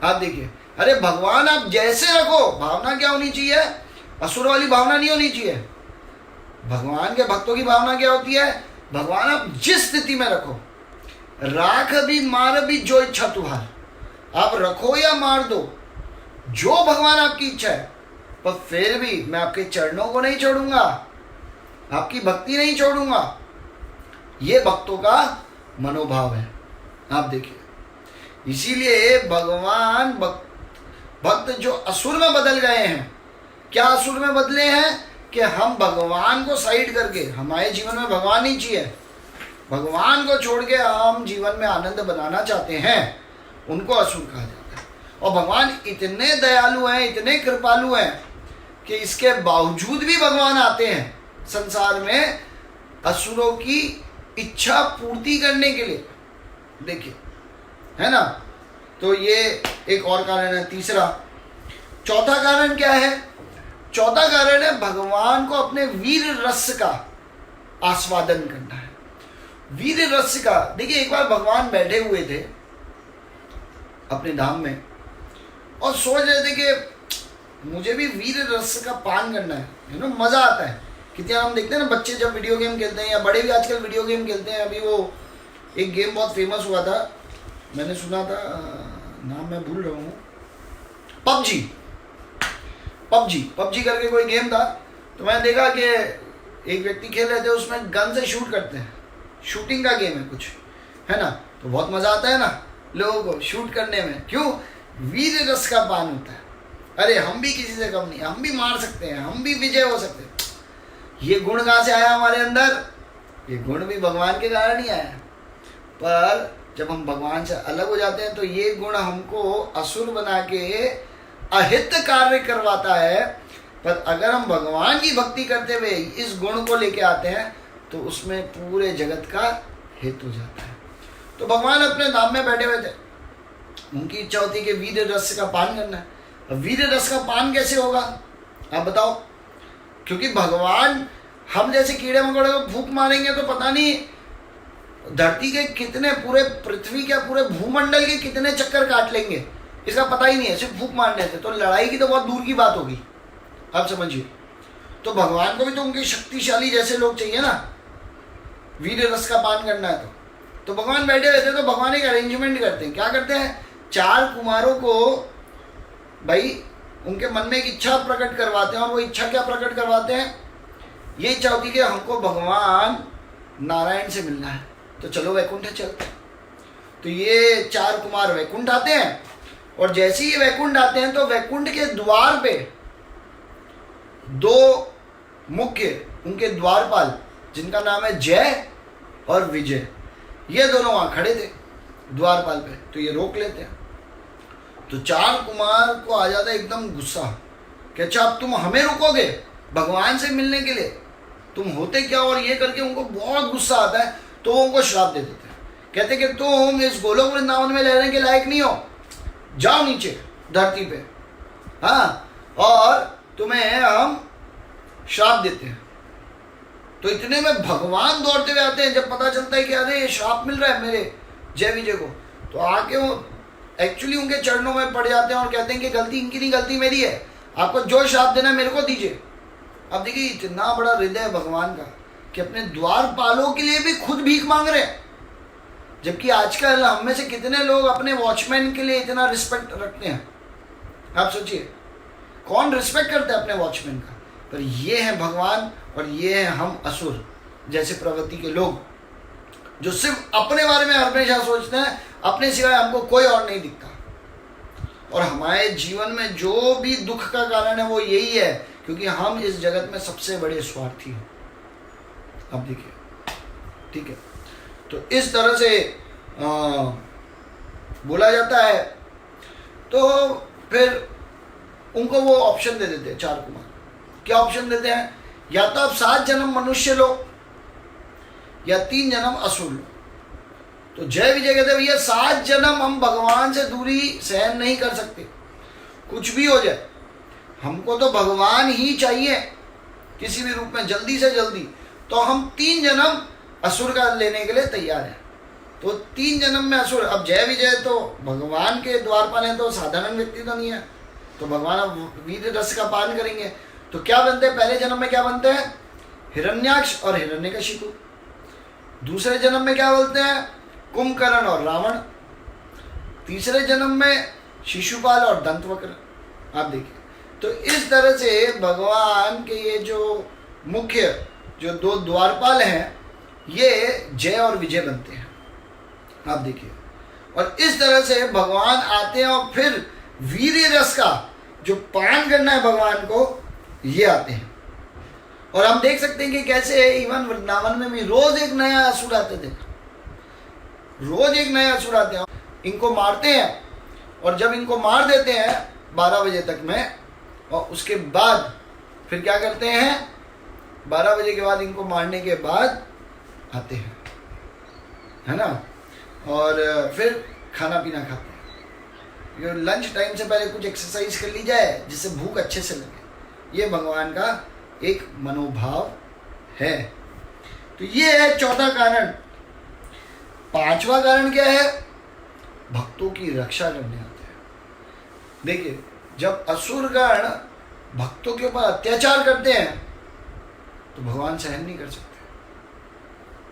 आप देखिए, अरे भगवान आप जैसे रखो, भावना क्या होनी चाहिए? असुर वाली भावना नहीं होनी चाहिए। भगवान के भक्तों की भावना क्या होती है? भगवान आप जिस स्थिति में रखो, राख भी मार भी जो इच्छा तुम्हार, आप रखो या मार दो, जो भगवान आपकी इच्छा है, पर फिर भी मैं आपके चरणों को नहीं छोड़ूंगा, आपकी भक्ति नहीं छोड़ूंगा। ये भक्तों का मनोभाव है। आप देखिए, इसीलिए भगवान भक्त जो असुर में बदल गए हैं, क्या असुर में बदले हैं? कि हम भगवान को साइड करके, हमारे जीवन में भगवान नहीं चाहिए, भगवान को छोड़ के हम जीवन में आनंद बनाना चाहते हैं, उनको असुर कहा जाता है। और भगवान इतने दयालु हैं, इतने कृपालु हैं कि इसके बावजूद भी भगवान आते हैं संसार में असुरों की इच्छा पूर्ति करने के लिए। देखिए, है ना। तो ये एक और कारण है। तीसरा, चौथा कारण क्या है? चौथा कारण है भगवान को अपने वीर रस का आस्वादन करना है। वीर रस का, देखिए एक बार भगवान बैठे हुए थे अपने धाम में और सोच रहे थे कि मुझे भी वीर रस का पान करना है, यू नो, मजा आता है। कितने हम देखते हैं ना बच्चे जब वीडियो गेम खेलते हैं, या बड़े भी आजकल वीडियो गेम खेलते हैं। अभी वो एक गेम बहुत फेमस हुआ था, मैंने सुना था, नाम मैं भूल रहा हूँ, पबजी करके कोई गेम था। तो मैंने देखा कि एक व्यक्ति खेल रहे थे, उसमें गन से शूट करते हैं, शूटिंग का गेम है कुछ, है ना। तो बहुत मजा आता है ना लोगों को शूट करने में। क्यों? वीर रस का पान होता है। अरे हम भी किसी से कम नहीं, हम भी मार सकते हैं, हम भी विजय हो सकते हैं। ये गुण कहाँ से आया हमारे अंदर? ये गुण भी भगवान के कारण ही आया। पर जब हम भगवान से अलग हो जाते हैं तो ये गुण हमको असुर बना के अहित कार्य करवाता है। पर अगर हम भगवान की भक्ति करते हुए इस गुण को लेके आते हैं तो उसमें पूरे जगत का हित हो जाता है। तो भगवान अपने धाम में बैठे हुए थे, उनकी इच्छा होती है कि वीर रस का पान करना है। अब वीर रस का पान कैसे होगा आप बताओ? क्योंकि भगवान, हम जैसे कीड़े मकोड़े को फूंक मारेंगे तो पता नहीं धरती के कितने, पूरे पृथ्वी के, पूरे भूमंडल के कितने चक्कर काट लेंगे, इसका पता ही नहीं है, सिर्फ फूंक मारने से। तो लड़ाई की तो बहुत दूर की बात होगी, आप समझिए। तो भगवान को भी तो उनके शक्तिशाली जैसे लोग चाहिए ना, वीर रस का पान करना है। तो भगवान बैठे रहते हैं, तो भगवान एक अरेंजमेंट करते हैं। क्या करते हैं? 4 कुमारों को भाई उनके मन में एक इच्छा प्रकट करवाते हैं। और वो इच्छा क्या प्रकट करवाते हैं? ये इच्छा होती है कि हमको भगवान नारायण से मिलना है, तो चलो वैकुंठ चलते हैं। तो ये 4 कुमार वैकुंठ आते हैं, और जैसे ही वैकुंठ आते हैं तो वैकुंठ के द्वार पे 2 मुख्य उनके द्वारपाल, जिनका नाम है जय और विजय, ये दोनों वहां खड़े थे द्वारपाल पे। तो ये रोक लेते हैं। तो 4 कुमार को आ जाता है एकदम गुस्सा कि अच्छा अब तुम हमें रोकोगे भगवान से मिलने के लिए, तुम होते क्या? और ये करके उनको बहुत गुस्सा आता है। तो वो उनको श्राप दे देते हैं, कहते कि तुम इस गोलोक वृंदावन में रहने के लायक नहीं हो, जाओ नीचे धरती पे, हाँ, और तुम्हें हम श्राप देते हैं। तो इतने में भगवान दौड़ते हुए आते हैं। जब पता चलता है कि अरे ये श्राप मिल रहा है मेरे जय विजय को, तो आके वो एक्चुअली उनके चरणों में पड़ जाते हैं और कहते हैं कि गलती इनकी नहीं, गलती मेरी है, आपको जो श्राप देना है मेरे को दीजिए। अब देखिए इतना बड़ा हृदय है भगवान का कि अपने द्वारपालों के लिए भी खुद भीख मांग रहे हैं। जबकि आजकल हम में से कितने लोग अपने वॉचमैन के लिए इतना रिस्पेक्ट रखते हैं, आप सोचिए, कौन रिस्पेक्ट करता है अपने वॉचमैन का? पर ये है भगवान, और ये है हम असुर जैसे प्रवृत्ति के लोग, जो सिर्फ अपने बारे में हमेशा सोचते हैं, अपने सिवाय हमको कोई और नहीं दिखता। और हमारे जीवन में जो भी दुख का कारण है वो यही है, क्योंकि हम इस जगत में सबसे बड़े स्वार्थी हैं। अब देखिए, ठीक है। तो इस तरह से बोला जाता है। तो फिर उनको वो ऑप्शन दे देते हैं 4 कुमार। क्या ऑप्शन देते हैं? या तो आप 7 जन्म मनुष्य लो, या 3 जन्म असुर लो। तो जय विजय कहते हैं भैया 7 जन्म हम भगवान से दूरी सहन नहीं कर सकते, कुछ भी हो जाए, हमको तो भगवान ही चाहिए किसी भी रूप में, जल्दी से जल्दी। तो हम 3 जन्म असुर का लेने के लिए तैयार हैं। तो 3 जन्म में असुर। अब जय विजय तो भगवान के द्वारपाल हैं, तो साधारण व्यक्ति तो नहीं है, तो भगवान अब वीर रस का पान करेंगे। तो क्या बनते हैं? पहले जन्म में क्या बनते हैं? हिरण्याक्ष और हिरण्यकशिपु। दूसरे जन्म में क्या बोलते हैं? कुंभकर्ण और रावण। तीसरे जन्म में शिशुपाल और दंतवक्र। आप देखिए, तो इस तरह से भगवान के ये जो मुख्य जो 2 द्वारपाल हैं, ये जय और विजय बनते हैं। आप देखिए, और इस तरह से भगवान आते हैं और फिर वीर रस का जो पान करना है भगवान को, ये आते हैं। और हम देख सकते हैं कि कैसे इवन वृंदावन में भी रोज एक नया असुर आते थे, रोज एक नया असुर आते हैं, इनको मारते हैं। और जब इनको मार देते हैं 12 बजे तक में, और उसके बाद फिर क्या करते हैं? 12 बजे के बाद इनको मारने के बाद आते हैं, है ना, और फिर खाना पीना खाते हैं। लंच टाइम से पहले कुछ एक्सरसाइज कर ली जाए जिससे भूख अच्छे से लगे। ये भगवान का एक मनोभाव है। तो ये है चौथा कारण। पांचवा कारण क्या है? भक्तों की रक्षा करने आते हैं। देखिए, जब असुरगण भक्तों के ऊपर अत्याचार करते हैं तो भगवान सहन नहीं कर सकते।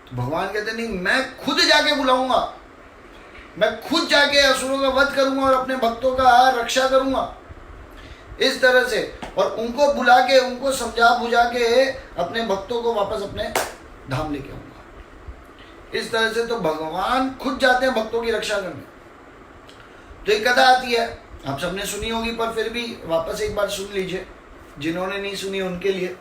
तो भगवान कहते नहीं, मैं खुद जाके बुलाऊंगा, मैं खुद जाके असुरों का वध करूंगा और अपने भक्तों का रक्षा करूंगा इस तरह से, और उनको बुला के, उनको समझा बुझा के अपने भक्तों को वापस अपने धाम लेके आऊंगा। इस तरह से तो भगवान खुद जाते हैं भक्तों की रक्षा करने। तो एक कथा आती है, आप सबने सुनी होगी, पर फिर भी वापस एक बार सुन लीजिए जिन्होंने नहीं सुनी उनके लिए,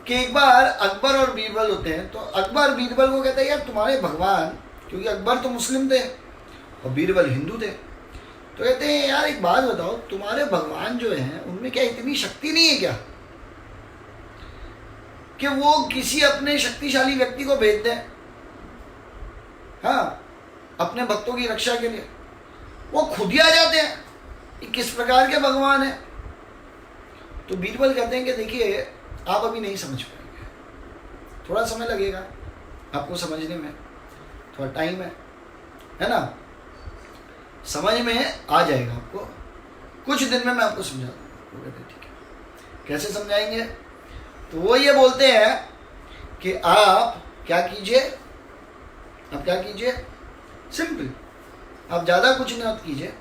कि एक बार अकबर और बीरबल होते हैं। तो अकबर बीरबल को कहता है, यार तुम्हारे भगवान, क्योंकि अकबर तो मुस्लिम थे और बीरबल हिंदू थे, तो कहते हैं यार एक बात बताओ, तुम्हारे भगवान जो हैं उनमें क्या इतनी शक्ति नहीं है क्या कि वो किसी अपने शक्तिशाली व्यक्ति को भेज दें, हाँ, अपने भक्तों की रक्षा के लिए? वो खुद ही आ जाते हैं। ये किस प्रकार के भगवान है? तो बीरबल कहते हैं कि देखिए, आप अभी नहीं समझ पाएंगे, थोड़ा समय लगेगा आपको समझने में, थोड़ा टाइम है ना, समझ में आ जाएगा आपको, कुछ दिन में मैं आपको समझा दूंगा। वो कहते हैं ठीक है, कैसे समझाएंगे? तो वो ये बोलते हैं कि आप क्या कीजिए, सिंपल, आप ज़्यादा कुछ मत कीजिए,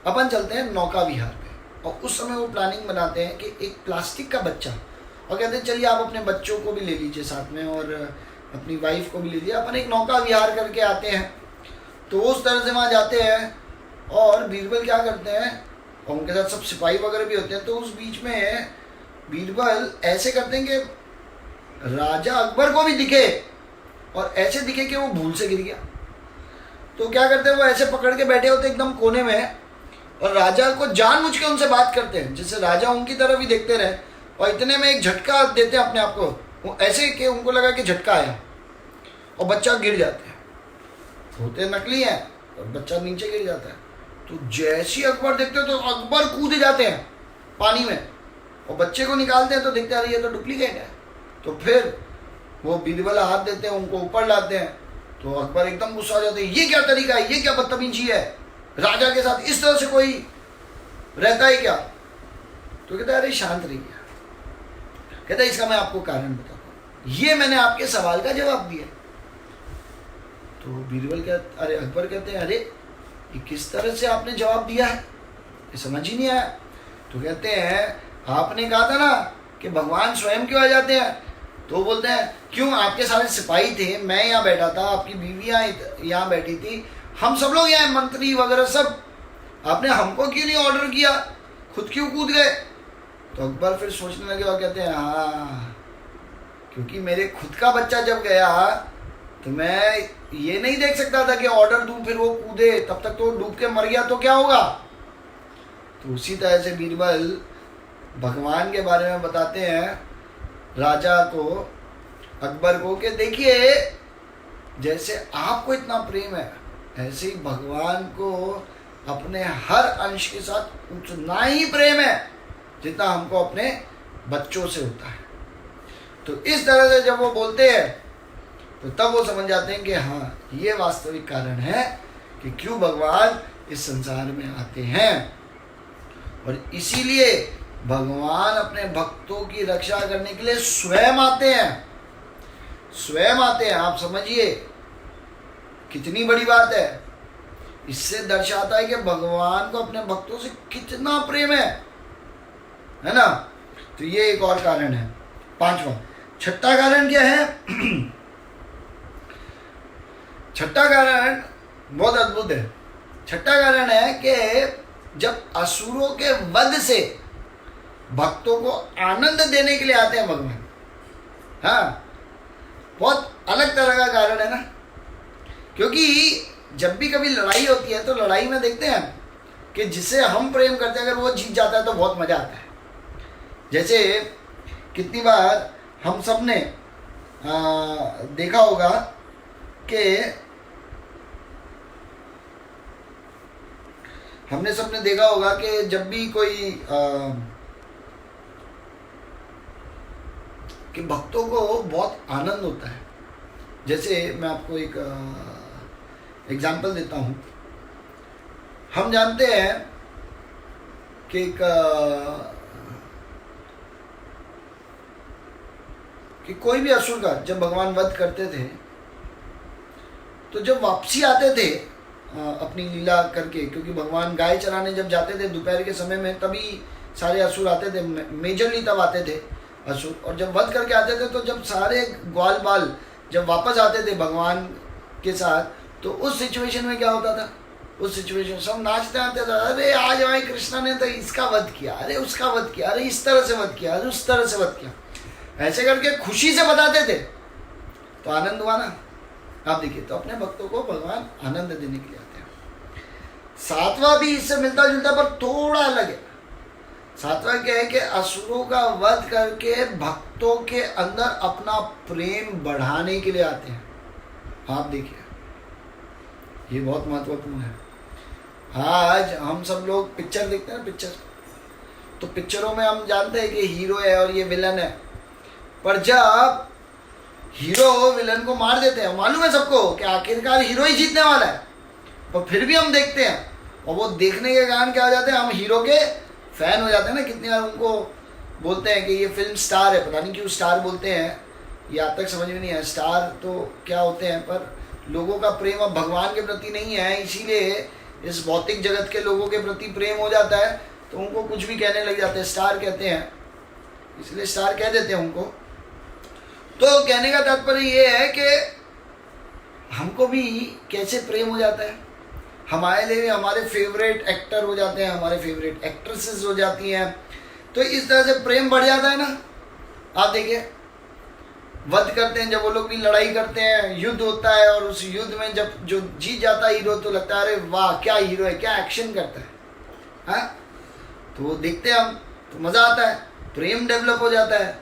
अपन चलते हैं नौका विहार पे। और उस समय वो प्लानिंग बनाते हैं कि एक प्लास्टिक का बच्चा, और कहते हैं चलिए आप अपने बच्चों को भी ले लीजिए साथ में और अपनी वाइफ को भी ले लीजिए, अपन एक नौका विहार करके आते हैं। तो उस तरह से वहाँ जाते हैं और बीरबल क्या करते हैं, और उनके साथ सब सिपाही वगैरह भी होते हैं। तो उस बीच में बीरबल ऐसे करते हैं कि राजा अकबर को भी दिखे, और ऐसे दिखे कि वो भूल से गिर गया। तो क्या करते हैं, वो ऐसे पकड़ के बैठे होते एकदम कोने में, और राजा को जानबूझ के उनसे बात करते हैं जिससे राजा उनकी तरफ ही देखते रहे, और इतने में एक झटका देते हैं अपने आप को, वो ऐसे कि उनको लगा कि झटका आया और बच्चा गिर जाते हैं, होते नकली हैं और बच्चा नीचे गिर जाता है। तो जैसे अकबर देखते हैं तो अकबर कूद जाते हैं पानी में, और बच्चे को निकालते हैं तो देखते हैं ये तो डुप्लीकेट है। तो फिर वो बीरबल हाथ देते हैं, उनको ऊपर लाते हैं। तो अकबर एकदम गुस्सा हो जाते हैं, ये क्या तरीका है, ये क्या बदतमीजी है, राजा के साथ इस तरह से कोई रहता है क्या? तो कहता है अरे शांत रहिए। कहता है इसका मैं आपको कारण बताता हूँ, ये मैंने आपके सवाल का जवाब दिया। तो बीरबल कहते, अरे अकबर कहते हैं अरे ये किस तरह से आपने जवाब दिया है, ये समझ ही नहीं आया। तो कहते हैं आपने कहा था ना कि भगवान स्वयं क्यों आ जाते हैं? तो बोलते हैं क्यों, आपके सारे सिपाही थे, मैं यहाँ बैठा था, आपकी बीवियाँ यहाँ बैठी थी, हम सब लोग यहाँ, मंत्री वगैरह सब, आपने हमको क्यों नहीं ऑर्डर किया, खुद क्यों कूद गए? तो अकबर फिर सोचने लगे और कहते हैं हाँ, क्योंकि मेरे खुद का बच्चा जब गया तो मैं ये नहीं देख सकता था कि ऑर्डर दूं फिर वो कूदे, तब तक तो डूब के मर गया तो क्या होगा। तो उसी तरह से बीरबल भगवान के बारे में बताते हैं राजा को, अकबर को, कि देखिए जैसे आपको इतना प्रेम है ऐसे ही भगवान को अपने हर अंश के साथ उतना ही प्रेम है जितना हमको अपने बच्चों से होता है। तो इस तरह से जब वो बोलते हैं तो तब वो समझ जाते हैं कि हाँ ये वास्तविक कारण है कि क्यों भगवान इस संसार में आते हैं। और इसीलिए भगवान अपने भक्तों की रक्षा करने के लिए स्वयं आते हैं, स्वयं आते हैं। आप समझिए कितनी बड़ी बात है। इससे दर्शाता है कि भगवान को अपने भक्तों से कितना प्रेम है ना। तो ये एक और कारण है, पांचवा। छठा कारण क्या है? छठा कारण बहुत अद्भुत है। छठा कारण है कि जब असुरों के वध से भक्तों को आनंद देने के लिए आते हैं भगवान, हाँ, बहुत अलग तरह का कारण है ना। क्योंकि जब भी कभी लड़ाई होती है तो लड़ाई में देखते हैं कि जिसे हम प्रेम करते हैं अगर वो जीत जाता है तो बहुत मजा आता है। जैसे कितनी बार हम सब ने देखा होगा कि हमने सबने देखा होगा कि जब भी कोई कि भक्तों को बहुत आनंद होता है। जैसे मैं आपको एक एग्जाम्पल देता हूँ। हम जानते हैं कि कि कोई भी असुर का जब भगवान वध करते थे तो जब वापसी आते थे अपनी लीला करके, क्योंकि भगवान गाय चराने जब जाते थे दोपहर के समय में तभी सारे असुर आते थे, मेजरली तब आते थे असुर। और जब वध करके आते थे तो जब सारे ग्वाल बाल जब वापस आते थे भगवान के साथ, तो उस सिचुएशन में क्या होता था? उस सिचुएशन सब नाचते आते थे, अरे आज भाई कृष्णा ने तो इसका वध किया, अरे उसका वध किया, अरे इस तरह से वध किया, अरे उस तरह से वध किया, ऐसे करके खुशी से बताते थे। तो आनंद हुआ ना। आप देखिए, तो अपने भक्तों को भगवान आनंद देने के लिए आते हैं। सातवां भी इससे मिलता जुलता पर थोड़ा अलग है। सातवां क्या है कि असुरों का वध करके भक्तों के अंदर अपना प्रेम बढ़ाने के लिए आते हैं। आप देखिए, ये बहुत महत्वपूर्ण है। आज हम सब लोग पिक्चर देखते हैं, पिक्चर, तो पिक्चरों में हम जानते हैं कि हीरो है और ये विलन है, पर जब हीरो विलन को मार देते हैं, मालूम है सबको कि आखिरकार हीरो ही जीतने वाला है, पर फिर भी हम देखते हैं। और वो देखने के कारण क्या हो जाते हैं, हम हीरो के फैन हो जाते हैं ना। कितनी बार उनको बोलते हैं कि ये फिल्म स्टार है, पता नहीं क्यों स्टार बोलते हैं, ये आज तक समझ में नहीं है स्टार तो क्या होते हैं। पर लोगों का प्रेम अब भगवान के प्रति नहीं है, इसीलिए इस भौतिक जगत के लोगों के प्रति प्रेम हो जाता है, तो उनको कुछ भी कहने लग जाते हैं, स्टार कहते हैं, इसलिए स्टार कह देते हैं उनको। तो कहने का तात्पर्य ये है कि हमको भी कैसे प्रेम हो जाता है, हमारे लिए हमारे फेवरेट एक्टर हो जाते हैं, हमारे फेवरेट एक्ट्रेसेस हो जाती हैं, तो इस तरह से प्रेम बढ़ जाता है ना। आप देखिए, वध करते हैं जब वो लोग भी लड़ाई करते हैं, युद्ध होता है, और उस युद्ध में जब जो जीत जाता है हीरो, तो लगता है अरे वाह क्या हीरो है, क्या एक्शन करता है, हाँ? तो वो देखते हैं हम, तो मज़ा आता है, प्रेम डेवलप हो जाता है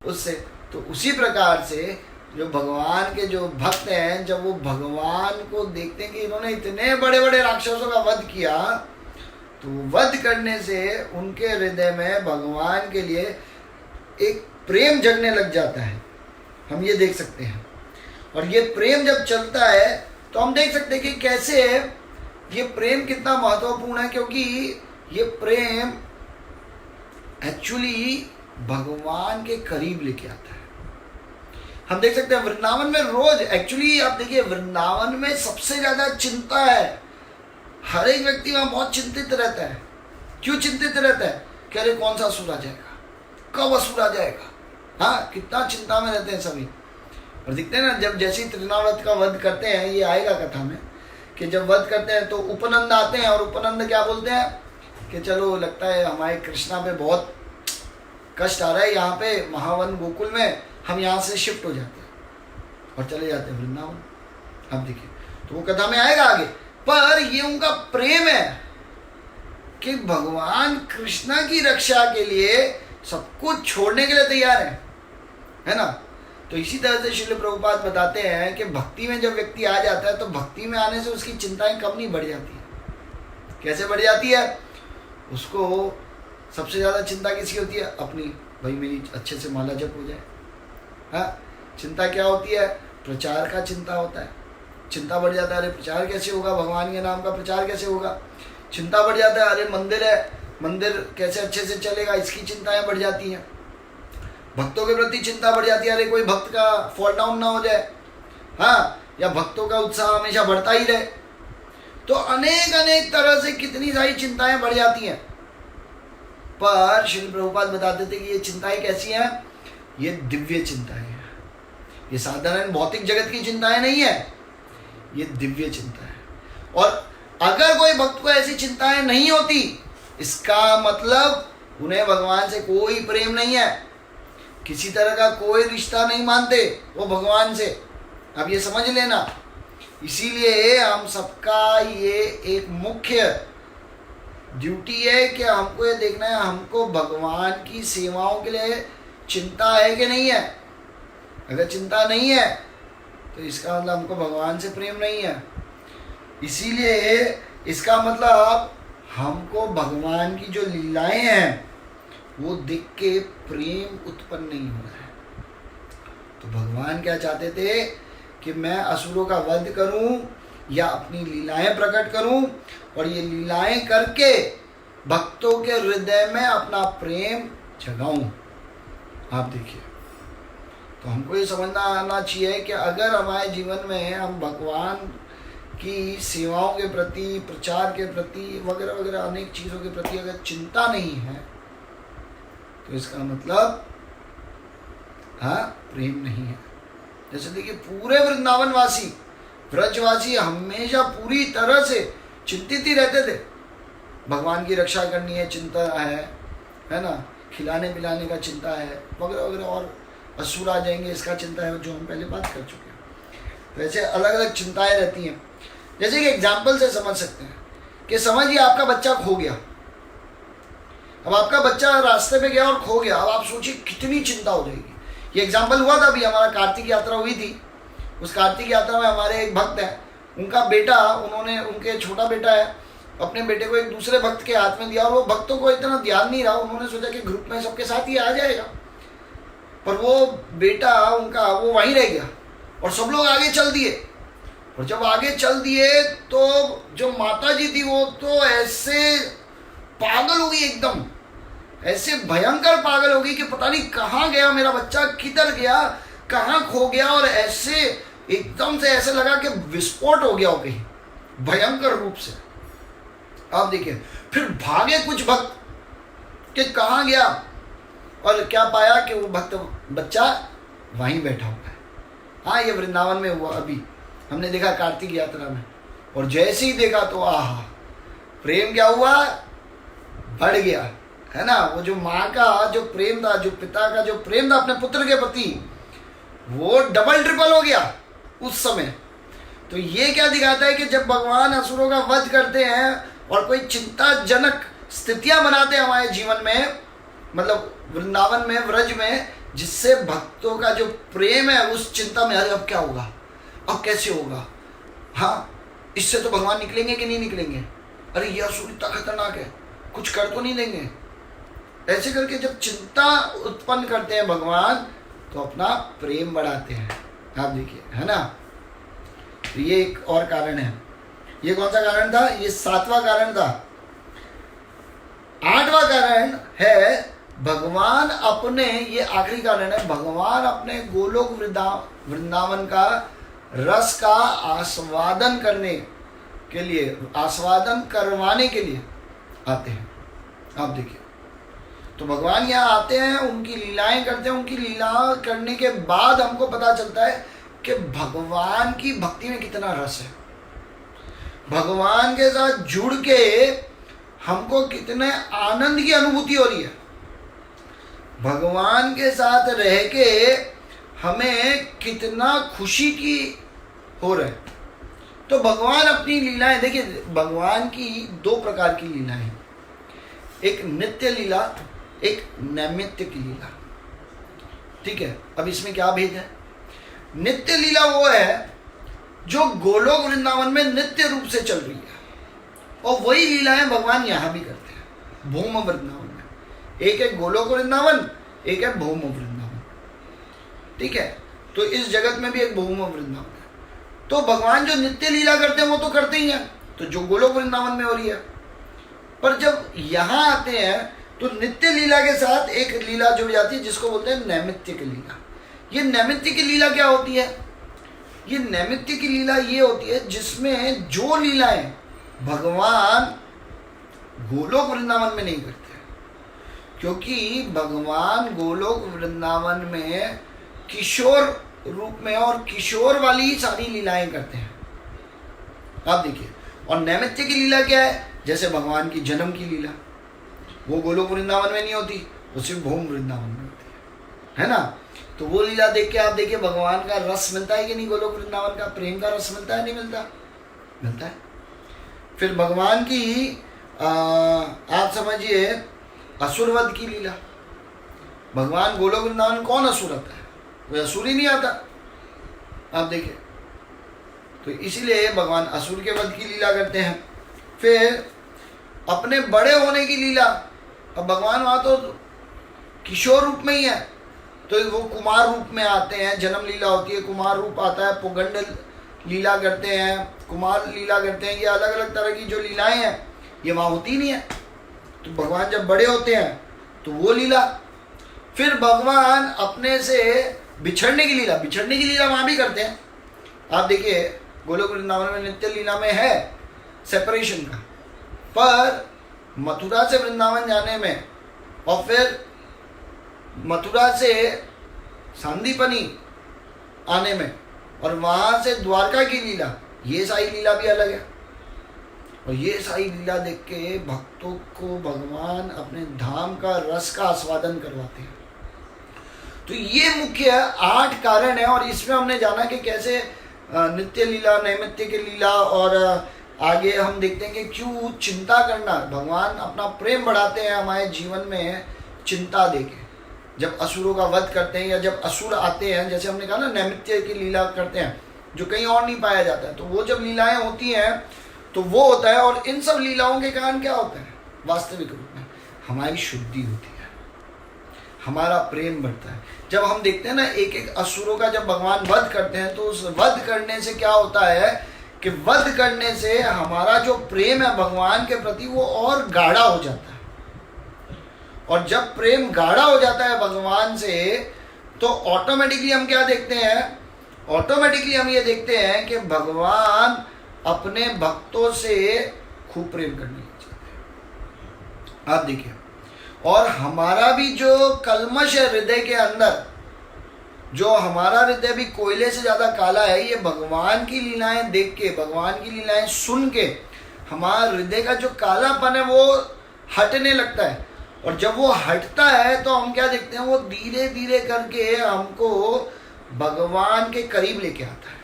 उससे। तो उसी प्रकार से जो भगवान के जो भक्त हैं, जब वो भगवान को देखते हैं कि इन्होंने इतने बड़े बड़े राक्षसों का वध किया, तो वध करने से उनके हृदय में भगवान के लिए एक प्रेम जगने लग जाता है। हम ये देख सकते हैं। और ये प्रेम जब चलता है तो हम देख सकते हैं कि कैसे ये प्रेम कितना महत्वपूर्ण है, क्योंकि ये प्रेम एक्चुअली भगवान के करीब लेके आता है। हम देख सकते हैं वृंदावन में रोज, एक्चुअली आप देखिए वृंदावन में सबसे ज्यादा चिंता है, हर एक व्यक्ति वहां बहुत चिंतित रहता है। क्यों चिंतित रहता है? कि अरे कौन सा असुर आ जाएगा, कब असुर आ जाएगा, हाँ, कितना चिंता में रहते हैं सभी। और दिखते हैं ना, जब जैसे तृणावर्त का वध करते हैं, ये आएगा कथा में, कि जब वध करते हैं तो उपनंद आते हैं, और उपनंद क्या बोलते हैं कि चलो लगता है हमारे कृष्णा पे बहुत कष्ट आ रहा है, यहाँ पे महावन गोकुल में हम यहाँ से शिफ्ट हो जाते हैं और चले जाते हैं वृंदावन। अब देखिए, तो वो कथा में आएगा आगे, पर ये उनका प्रेम है कि भगवान कृष्णा की रक्षा के लिए सब कुछ छोड़ने के लिए तैयार है ना। तो इसी तरह से श्रील प्रभुपाद बताते हैं कि भक्ति में जब व्यक्ति आ जाता है, तो भक्ति में आने से उसकी चिंताएं कम नहीं बढ़ जाती है। कैसे बढ़ जाती है? उसको सबसे ज़्यादा चिंता किसकी होती है? अपनी, भाई मेरी अच्छे से माला जप हो जाए, हाँ। चिंता क्या होती है? प्रचार का चिंता होता है, चिंता बढ़ जाता है, अरे प्रचार कैसे होगा, भगवान के नाम का प्रचार कैसे होगा, चिंता बढ़ जाता है, अरे मंदिर है, मंदिर कैसे अच्छे से चलेगा, इसकी चिंताएं बढ़ जाती हैं। भक्तों के प्रति चिंता बढ़ जाती है, अरे कोई भक्त का फॉल डाउन ना हो जाए, हाँ, या भक्तों का उत्साह हमेशा बढ़ता ही रहे। तो अनेक अनेक तरह से कितनी सारी चिंताएं बढ़ जाती हैं। पर श्री प्रभुपाद बताते थे कि ये चिंताएं कैसी हैं? ये दिव्य चिंताएं हैं, ये साधारण भौतिक जगत की चिंताएं नहीं है, ये दिव्य चिंता है। और अगर कोई भक्त को ऐसी चिंताएं नहीं होती, इसका मतलब उन्हें भगवान से कोई प्रेम नहीं है, किसी तरह का कोई रिश्ता नहीं मानते वो भगवान से। अब ये समझ लेना। इसीलिए हम सबका ये एक मुख्य ड्यूटी है कि हमको ये देखना है, हमको भगवान की सेवाओं के लिए चिंता है कि नहीं है। अगर चिंता नहीं है तो इसका मतलब हमको भगवान से प्रेम नहीं है। इसीलिए इसका मतलब हमको भगवान की जो लीलाएं हैं वो देख के प्रेम उत्पन्न नहीं हो रहा है। तो भगवान क्या चाहते थे कि मैं असुरों का वध करूं या अपनी लीलाएं प्रकट करूं और ये लीलाएं करके भक्तों के हृदय में अपना प्रेम जगाऊं। आप देखिए, तो हमको ये समझना आना चाहिए कि अगर हमारे जीवन में हम भगवान की सेवाओं के प्रति, प्रचार के प्रति वगैरह वगैरह अनेक चीज़ों के प्रति अगर चिंता नहीं है तो इसका मतलब प्रेम नहीं है। जैसे देखिए, पूरे वृंदावन वासी, ब्रजवासी हमेशा पूरी तरह से चिंतित ही रहते थे। भगवान की रक्षा करनी है, चिंता है ना, खिलाने पिलाने का चिंता है वगैरह वगैरह, और असुर आ जाएंगे इसका चिंता है, जो हम पहले बात कर चुके हैं। तो ऐसे अलग अलग चिंताएं रहती हैं। जैसे कि एग्जाम्पल से समझ सकते हैं कि समझिए आपका बच्चा खो गया। अब आपका बच्चा रास्ते में गया और खो गया। अब आप सोचिए कितनी चिंता हो जाएगी। ये एग्जाम्पल हुआ था अभी, हमारा कार्तिक यात्रा हुई थी। उस कार्तिक यात्रा में हमारे एक भक्त हैं, उनका बेटा, उनके छोटा बेटा है, अपने बेटे को एक दूसरे भक्त के हाथ में दिया और वो भक्तों को इतना ध्यान नहीं रहा। उन्होंने सोचा कि ग्रुप में सबके साथ ही आ जाएगा, पर वो बेटा उनका वो वहीं रह गया और सब लोग आगे चल दिए। और जब आगे चल दिए तो जो माता जी थी वो तो ऐसे पागल हो गई, एकदम ऐसे भयंकर पागल हो गई कि पता नहीं कहाँ गया मेरा बच्चा, किधर गया, कहाँ खो गया। और ऐसे एकदम से ऐसे लगा कि विस्फोट हो गया हो कहीं, भयंकर रूप से। आप देखिए, फिर भागे कुछ भक्त कि कहाँ गया, और क्या पाया कि वो भक्त बच्चा वहीं बैठा हुआ है। हाँ, ये वृंदावन में हुआ, अभी हमने देखा कार्तिक यात्रा में। और जैसे ही देखा तो आहा, प्रेम क्या हुआ, बढ़ गया, है ना। वो जो माँ का जो प्रेम था, जो पिता का जो प्रेम था अपने पुत्र के प्रति, वो डबल ट्रिपल हो गया उस समय। तो ये क्या दिखाता है कि जब भगवान असुरों का वध करते हैं और कोई चिंताजनक स्थितियां बनाते हैं हमारे जीवन में, मतलब वृंदावन में, व्रज में, जिससे भक्तों का जो प्रेम है उस चिंता में, अरे अब क्या होगा, अब कैसे होगा, हाँ इससे तो भगवान निकलेंगे कि नहीं निकलेंगे, अरे ये असुर इतना खतरनाक है, कुछ कर तो नहीं देंगे। ऐसे करके जब चिंता उत्पन्न करते हैं भगवान, तो अपना प्रेम बढ़ाते हैं। आप देखिए, है ना। तो ये एक और कारण है। ये कौन सा कारण था, ये 7वां कारण था। 8वां कारण है, भगवान अपने, ये आखिरी कारण है, भगवान अपने गोलोक वृंदावन का रस का आस्वादन करने के लिए, आस्वादन करवाने के लिए आते हैं। आप देखिए, तो भगवान यहाँ आते हैं, उनकी लीलाएं करते हैं। उनकी लीला करने के बाद हमको पता चलता है कि भगवान की भक्ति में कितना रस है। भगवान के साथ जुड़ के हमको कितने आनंद की अनुभूति हो रही है। भगवान के साथ रह के हमें कितना खुशी की हो रहा है। तो भगवान अपनी लीलाएं, देखिए भगवान की 2 प्रकार की लीलाएं हैं, एक नित्य लीला, एक नैमित्तिक लीला। ठीक है, अब इसमें क्या भेद है। नित्य लीला वो है जो गोलोक वृंदावन में नित्य रूप से चल रही है, और वही लीलाएं भगवान यहाँ भी करते हैं भौम वृंदावन में। एक है गोलोक वृंदावन, एक है भौम वृंदावन। ठीक है, तो इस जगत में भी एक भौम वृंदावन है। तो भगवान जो नित्य लीला करते हैं वो तो करते ही हैं, तो जो गोलोक वृंदावन में हो रही है। पर जब यहाँ आते हैं तो नित्य लीला के साथ एक लीला जुड़ जाती है जिसको बोलते हैं नैमित्तिक लीला। ये नैमित्तिक लीला क्या होती है, ये नैमित्तिक लीला ये होती है जिसमें जो लीलाएं भगवान गोलोक वृंदावन में नहीं करते, क्योंकि भगवान गोलोक वृंदावन में किशोर रूप में और किशोर वाली ही सारी लीलाएं करते हैं। आप देखिए, और नैमित्तिक लीला क्या है, जैसे भगवान की जन्म की लीला, वो गोलोक वृंदावन में नहीं होती, वो सिर्फ भौम वृंदावन में होती है ना। तो वो लीला देख के आप देखिए भगवान का रस मिलता है कि नहीं, गोलोक वृंदावन का प्रेम का रस मिलता है, नहीं मिलता, मिलता है। फिर भगवान की आप समझिए असुरवध की लीला। भगवान गोलोक वृंदावन कौन असुर आता है, वो असुर ही नहीं आता। आप देखिए, तो इसीलिए भगवान असुर के वध की लीला करते हैं। फिर अपने बड़े होने की लीला। अब भगवान वहाँ तो किशोर रूप में ही है, तो वो कुमार रूप में आते हैं, जन्म लीला होती है, कुमार रूप आता है, पुगंड लीला करते हैं, कुमार लीला करते हैं, ये अलग अलग तरह की जो लीलाएं हैं ये वहाँ होती नहीं है। तो भगवान जब बड़े होते हैं तो वो लीला, फिर भगवान अपने से बिछड़ने की लीला वहाँ भी करते हैं। आप देखिए गोलोक वृंदावन में नित्य लीला में है सेपरेशन का, पर मथुरा से वृंदावन जाने में और फिर मथुरा से सांदीपनी आने में और वहाँ से द्वारका की लीला, ये सारी लीला भी अलग है। और ये सारी लीला देख के भक्तों को भगवान अपने धाम का रस का आस्वादन करवाते हैं। तो ये मुख्य 8 कारण है। और इसमें हमने जाना कि कैसे नित्य लीला, नैमित्य की लीला, और आगे हम देखते हैं कि क्यों चिंता करना, भगवान अपना प्रेम बढ़ाते हैं हमारे जीवन में चिंता देके। जब असुरों का वध करते हैं या जब असुर आते हैं, जैसे हमने कहा ना नैमित्य की लीला करते हैं जो कहीं और नहीं पाया जाता है, तो वो जब लीलाएं होती हैं तो वो होता है। और इन सब लीलाओं के कारण क्या होता है वास्तविक रूप में, हमारी शुद्धि होती है, हमारा प्रेम बढ़ता है। जब हम देखते हैं ना एक एक असुरों का जब भगवान वध करते हैं, तो उस वध करने से क्या होता है कि वध करने से हमारा जो प्रेम है भगवान के प्रति वो और गाढ़ा हो जाता है। और जब प्रेम गाढ़ा हो जाता है भगवान से, तो ऑटोमेटिकली हम क्या देखते हैं, ऑटोमेटिकली हम ये देखते हैं कि भगवान अपने भक्तों से खूब प्रेम करने लग जाते हैं। आप देखिए, और हमारा भी जो कल्मश है हृदय के अंदर, जो हमारा हृदय भी कोयले से ज़्यादा काला है, ये भगवान की लीलाएं देख के, भगवान की लीलाएं सुन के हमारा हृदय का जो कालापन है वो हटने लगता है। और जब वो हटता है तो हम क्या देखते हैं, वो धीरे धीरे करके हमको भगवान के करीब लेके आता है।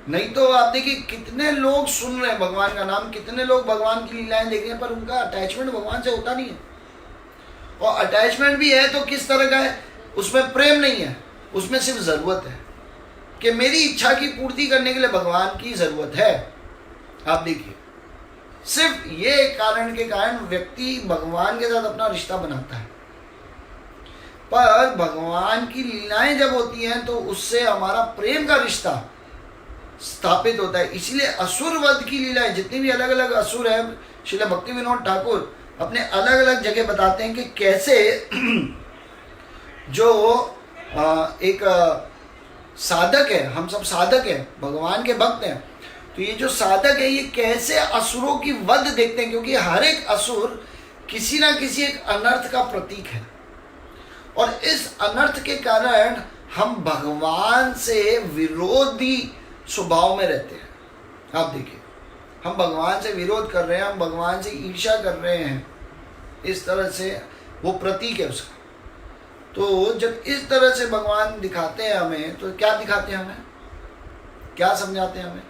नहीं तो आप देखिए कितने लोग सुन रहे हैं भगवान का नाम, कितने लोग भगवान की लीलाएं देख रहे हैं, पर उनका अटैचमेंट भगवान से होता नहीं है। और अटैचमेंट भी है तो किस तरह का है, उसमें प्रेम नहीं है, उसमें सिर्फ ज़रूरत है कि मेरी इच्छा की पूर्ति करने के लिए भगवान की ज़रूरत है। आप देखिए, सिर्फ ये कारण के कारण व्यक्ति भगवान के साथ अपना रिश्ता बनाता है। पर भगवान की लीलाएं जब होती हैं तो उससे हमारा प्रेम का रिश्ता स्थापित होता है। इसलिए असुर वध की लीलाएं, जितनी भी अलग अलग असुर है, श्रील भक्ति विनोद ठाकुर अपने अलग अलग जगह बताते हैं कि कैसे जो एक साधक है, हम सब साधक हैं, भगवान के भक्त हैं, तो ये जो साधक है ये कैसे असुरों की वध देखते हैं, क्योंकि हर एक असुर किसी ना किसी एक अनर्थ का प्रतीक है। और इस अनर्थ के कारण हम भगवान से विरोधी स्वभाव में रहते हैं। आप देखिए, हम भगवान से विरोध कर रहे हैं, हम भगवान से ईर्ष्या कर रहे हैं, इस तरह से वो प्रतीक है उसका। तो जब इस तरह से भगवान दिखाते हैं हमें, तो क्या दिखाते हैं हमें, क्या समझाते हैं हमें,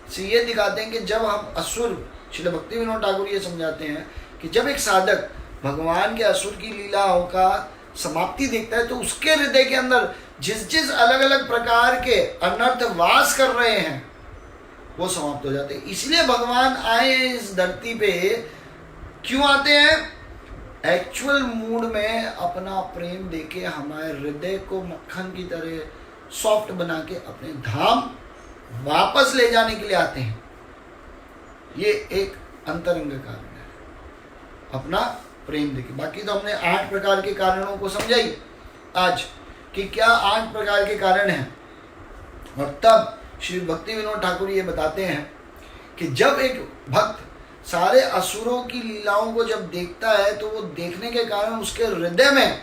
से ये दिखाते हैं कि जब हम असुर, श्रील भक्ति विनोद ठाकुर ये समझाते हैं कि जब एक साधक भगवान के असुर की लीलाओं का समाप्ति देखता है, तो उसके हृदय के अंदर जिस जिस अलग अलग प्रकार के अनर्थ वास कर रहे हैं वो समाप्त हो जाते हैं। इसलिए भगवान आए इस धरती पे, क्यों आते हैं, एक्चुअल मूड में अपना प्रेम देके हमारे हृदय को मक्खन की तरह सॉफ्ट बना के अपने धाम वापस ले जाने के लिए आते हैं। ये एक अंतरंग कारण है, अपना प्रेम देके। बाकी तो हमने 8 प्रकार के कारणों को समझाई आज कि क्या 8 प्रकार के कारण हैं। और तब श्री भक्ति विनोद ठाकुर ये बताते हैं कि जब एक भक्त सारे असुरों की लीलाओं को जब देखता है, तो वो देखने के कारण उसके हृदय में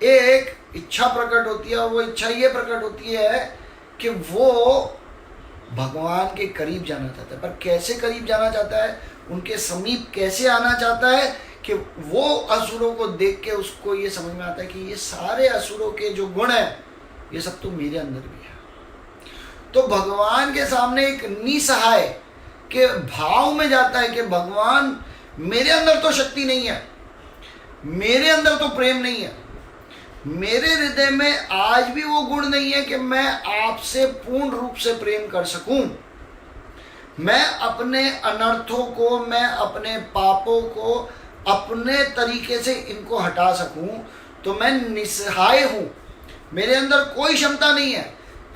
एक इच्छा प्रकट होती है। और वो इच्छा ये प्रकट होती है कि वो भगवान के करीब जाना चाहता है। पर कैसे करीब जाना चाहता है, उनके समीप कैसे आना चाहता है, कि वो असुरों को देख के उसको ये समझ में आता है कि ये सारे असुरों के जो गुण हैं ये सब तो मेरे अंदर भी है। तो भगवान के सामने एक निसहाय के भाव में जाता है कि भगवान मेरे अंदर तो शक्ति नहीं है, मेरे अंदर तो प्रेम नहीं है, मेरे हृदय में आज भी वो गुण नहीं है कि मैं आपसे पूर्ण रूप से प्रेम कर सकूं। मैं अपने अनर्थों को, मैं अपने पापों को अपने तरीके से इनको हटा सकूं, तो मैं निस्सहाय हूं, मेरे अंदर कोई क्षमता नहीं है।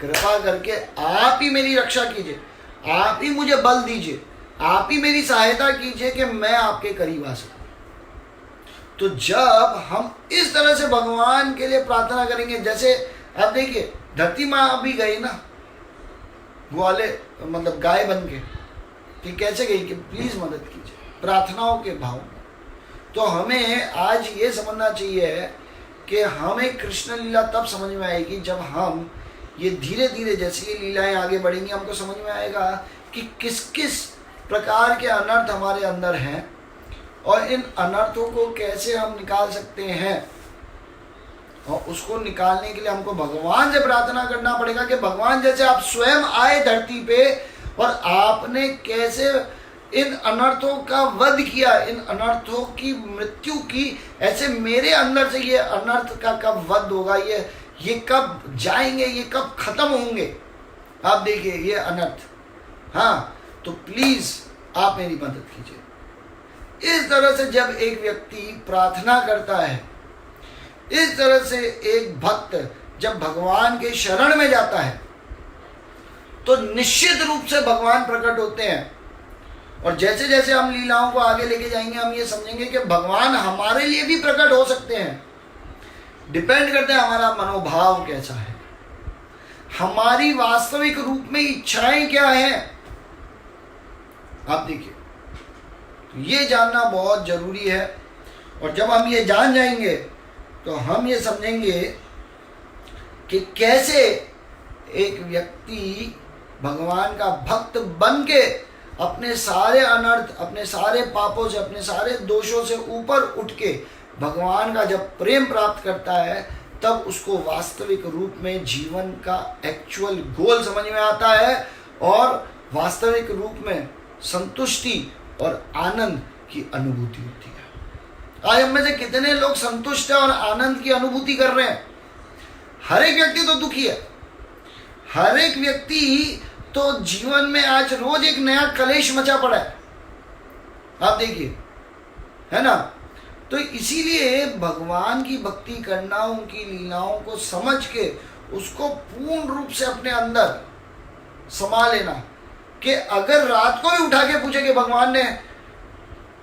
कृपा करके आप ही मेरी रक्षा कीजिए, आप ही मुझे बल दीजिए, आप ही मेरी सहायता कीजिए कि मैं आपके करीब आ सकूं। तो जब हम इस तरह से भगवान के लिए प्रार्थना करेंगे, जैसे आप देखिए धरती माँ अभी गई ना ग्वाले, मतलब गाय बन के, कि कैसे गई कि प्लीज मदद कीजिए, प्रार्थनाओं के भाव में। तो हमें आज ये समझना चाहिए कि हमें कृष्ण लीला तब समझ में आएगी जब हम ये धीरे धीरे, जैसे ये लीलाएं आगे बढ़ेंगी, हमको समझ में आएगा कि किस किस प्रकार के अनर्थ हमारे अंदर हैं और इन अनर्थों को कैसे हम निकाल सकते हैं। और उसको निकालने के लिए हमको भगवान से प्रार्थना करना पड़ेगा कि भगवान जैसे आप स्वयं आए धरती पे और आपने कैसे इन अनर्थों का वध किया, इन अनर्थों की मृत्यु की, ऐसे मेरे अंदर से ये अनर्थ का कब वध होगा, ये कब जाएंगे, ये कब खत्म होंगे। आप देखिए ये अनर्थ, हाँ, तो प्लीज आप मेरी मदद कीजिए। इस तरह से जब एक व्यक्ति प्रार्थना करता है, इस तरह से एक भक्त जब भगवान के शरण में जाता है, तो निश्चित रूप से भगवान प्रकट होते हैं। और जैसे जैसे हम लीलाओं को आगे लेके जाएंगे, हम ये समझेंगे कि भगवान हमारे लिए भी प्रकट हो सकते हैं। डिपेंड करते हैं हमारा मनोभाव कैसा है, हमारी वास्तविक रूप में इच्छाएं क्या हैं। आप देखिए, तो ये जानना बहुत जरूरी है। और जब हम ये जान जाएंगे तो हम ये समझेंगे कि कैसे एक व्यक्ति भगवान का भक्त बन के अपने सारे अनर्थ, अपने सारे पापों से, अपने सारे दोषों से ऊपर उठ के भगवान का जब प्रेम प्राप्त करता है, तब उसको वास्तविक रूप में जीवन का एक्चुअल गोल समझ में आता है और वास्तविक रूप में संतुष्टि और आनंद की अनुभूति होती है। आज हम में से कितने लोग संतुष्ट है और आनंद की अनुभूति कर रहे हैं? हर एक व्यक्ति तो दुखी है, हर एक व्यक्ति तो जीवन में आज रोज एक नया कलेश मचा पड़ा है। आप देखिए, है ना? तो इसीलिए भगवान की भक्ति करना, उनकी लीलाओं को समझ के उसको पूर्ण रूप से अपने अंदर समा लेना, कि अगर रात को भी उठा के पूछे कि भगवान ने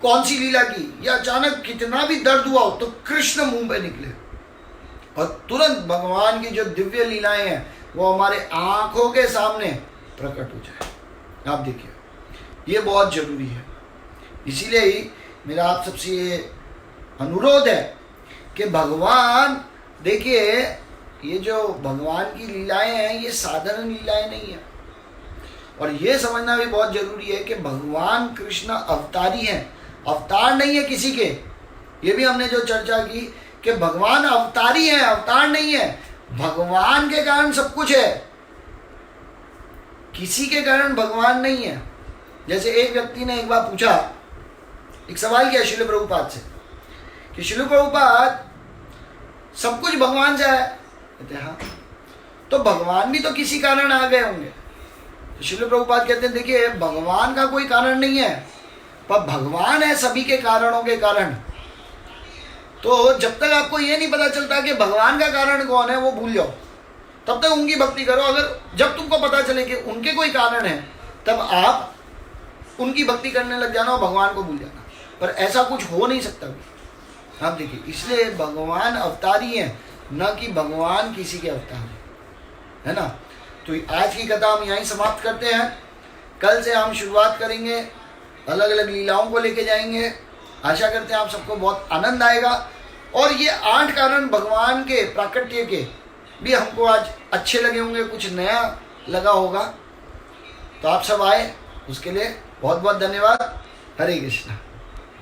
कौन सी लीला की, या अचानक कितना भी दर्द हुआ हो, तो कृष्ण मुंह पे निकले और तुरंत भगवान की जो दिव्य लीलाएं हैं वो हमारे आंखों के सामने प्रकट हो जाए। आप देखिए, ये बहुत जरूरी है। इसीलिए ही मेरा आप सबसे ये अनुरोध है कि भगवान, देखिए ये जो भगवान की लीलाएं हैं ये साधारण लीलाएं नहीं है। और ये समझना भी बहुत जरूरी है कि भगवान कृष्ण अवतारी हैं, अवतार नहीं है किसी के। ये भी हमने जो चर्चा की कि भगवान अवतारी हैं, अवतार नहीं है। भगवान के कारण सब कुछ है, किसी के कारण भगवान नहीं है। जैसे एक व्यक्ति ने एक बार पूछा, एक सवाल किया शिल प्रभुपाद से कि शिल प्रभुपाद सब कुछ भगवान से है। कहते हाँ, तो भगवान भी तो किसी कारण आ गए होंगे। तो शिल प्रभुपाद कहते हैं देखिए, भगवान का कोई कारण नहीं है, पर भगवान है सभी के कारणों के कारण। तो जब तक आपको ये नहीं पता चलता कि भगवान का कारण कौन है, वो भूल जाओ, तब तक उनकी भक्ति करो। अगर जब तुमको पता चले कि उनके कोई कारण है, तब आप उनकी भक्ति करने लग जाना और भगवान को भूल जाना। पर ऐसा कुछ हो नहीं सकता भी। आप देखिए, इसलिए भगवान अवतारी हैं, न कि भगवान किसी के अवतार है ना। तो आज की कथा हम यहीं समाप्त करते हैं। कल से हम शुरुआत करेंगे, अलग अलग लीलाओं को लेके जाएंगे। आशा करते हैं आप सबको बहुत आनंद आएगा। और ये 8 कारण भगवान के प्राकट्य के भी हमको आज अच्छे लगे होंगे, कुछ नया लगा होगा। तो आप सब आए, उसके लिए बहुत बहुत धन्यवाद। हरे कृष्णा।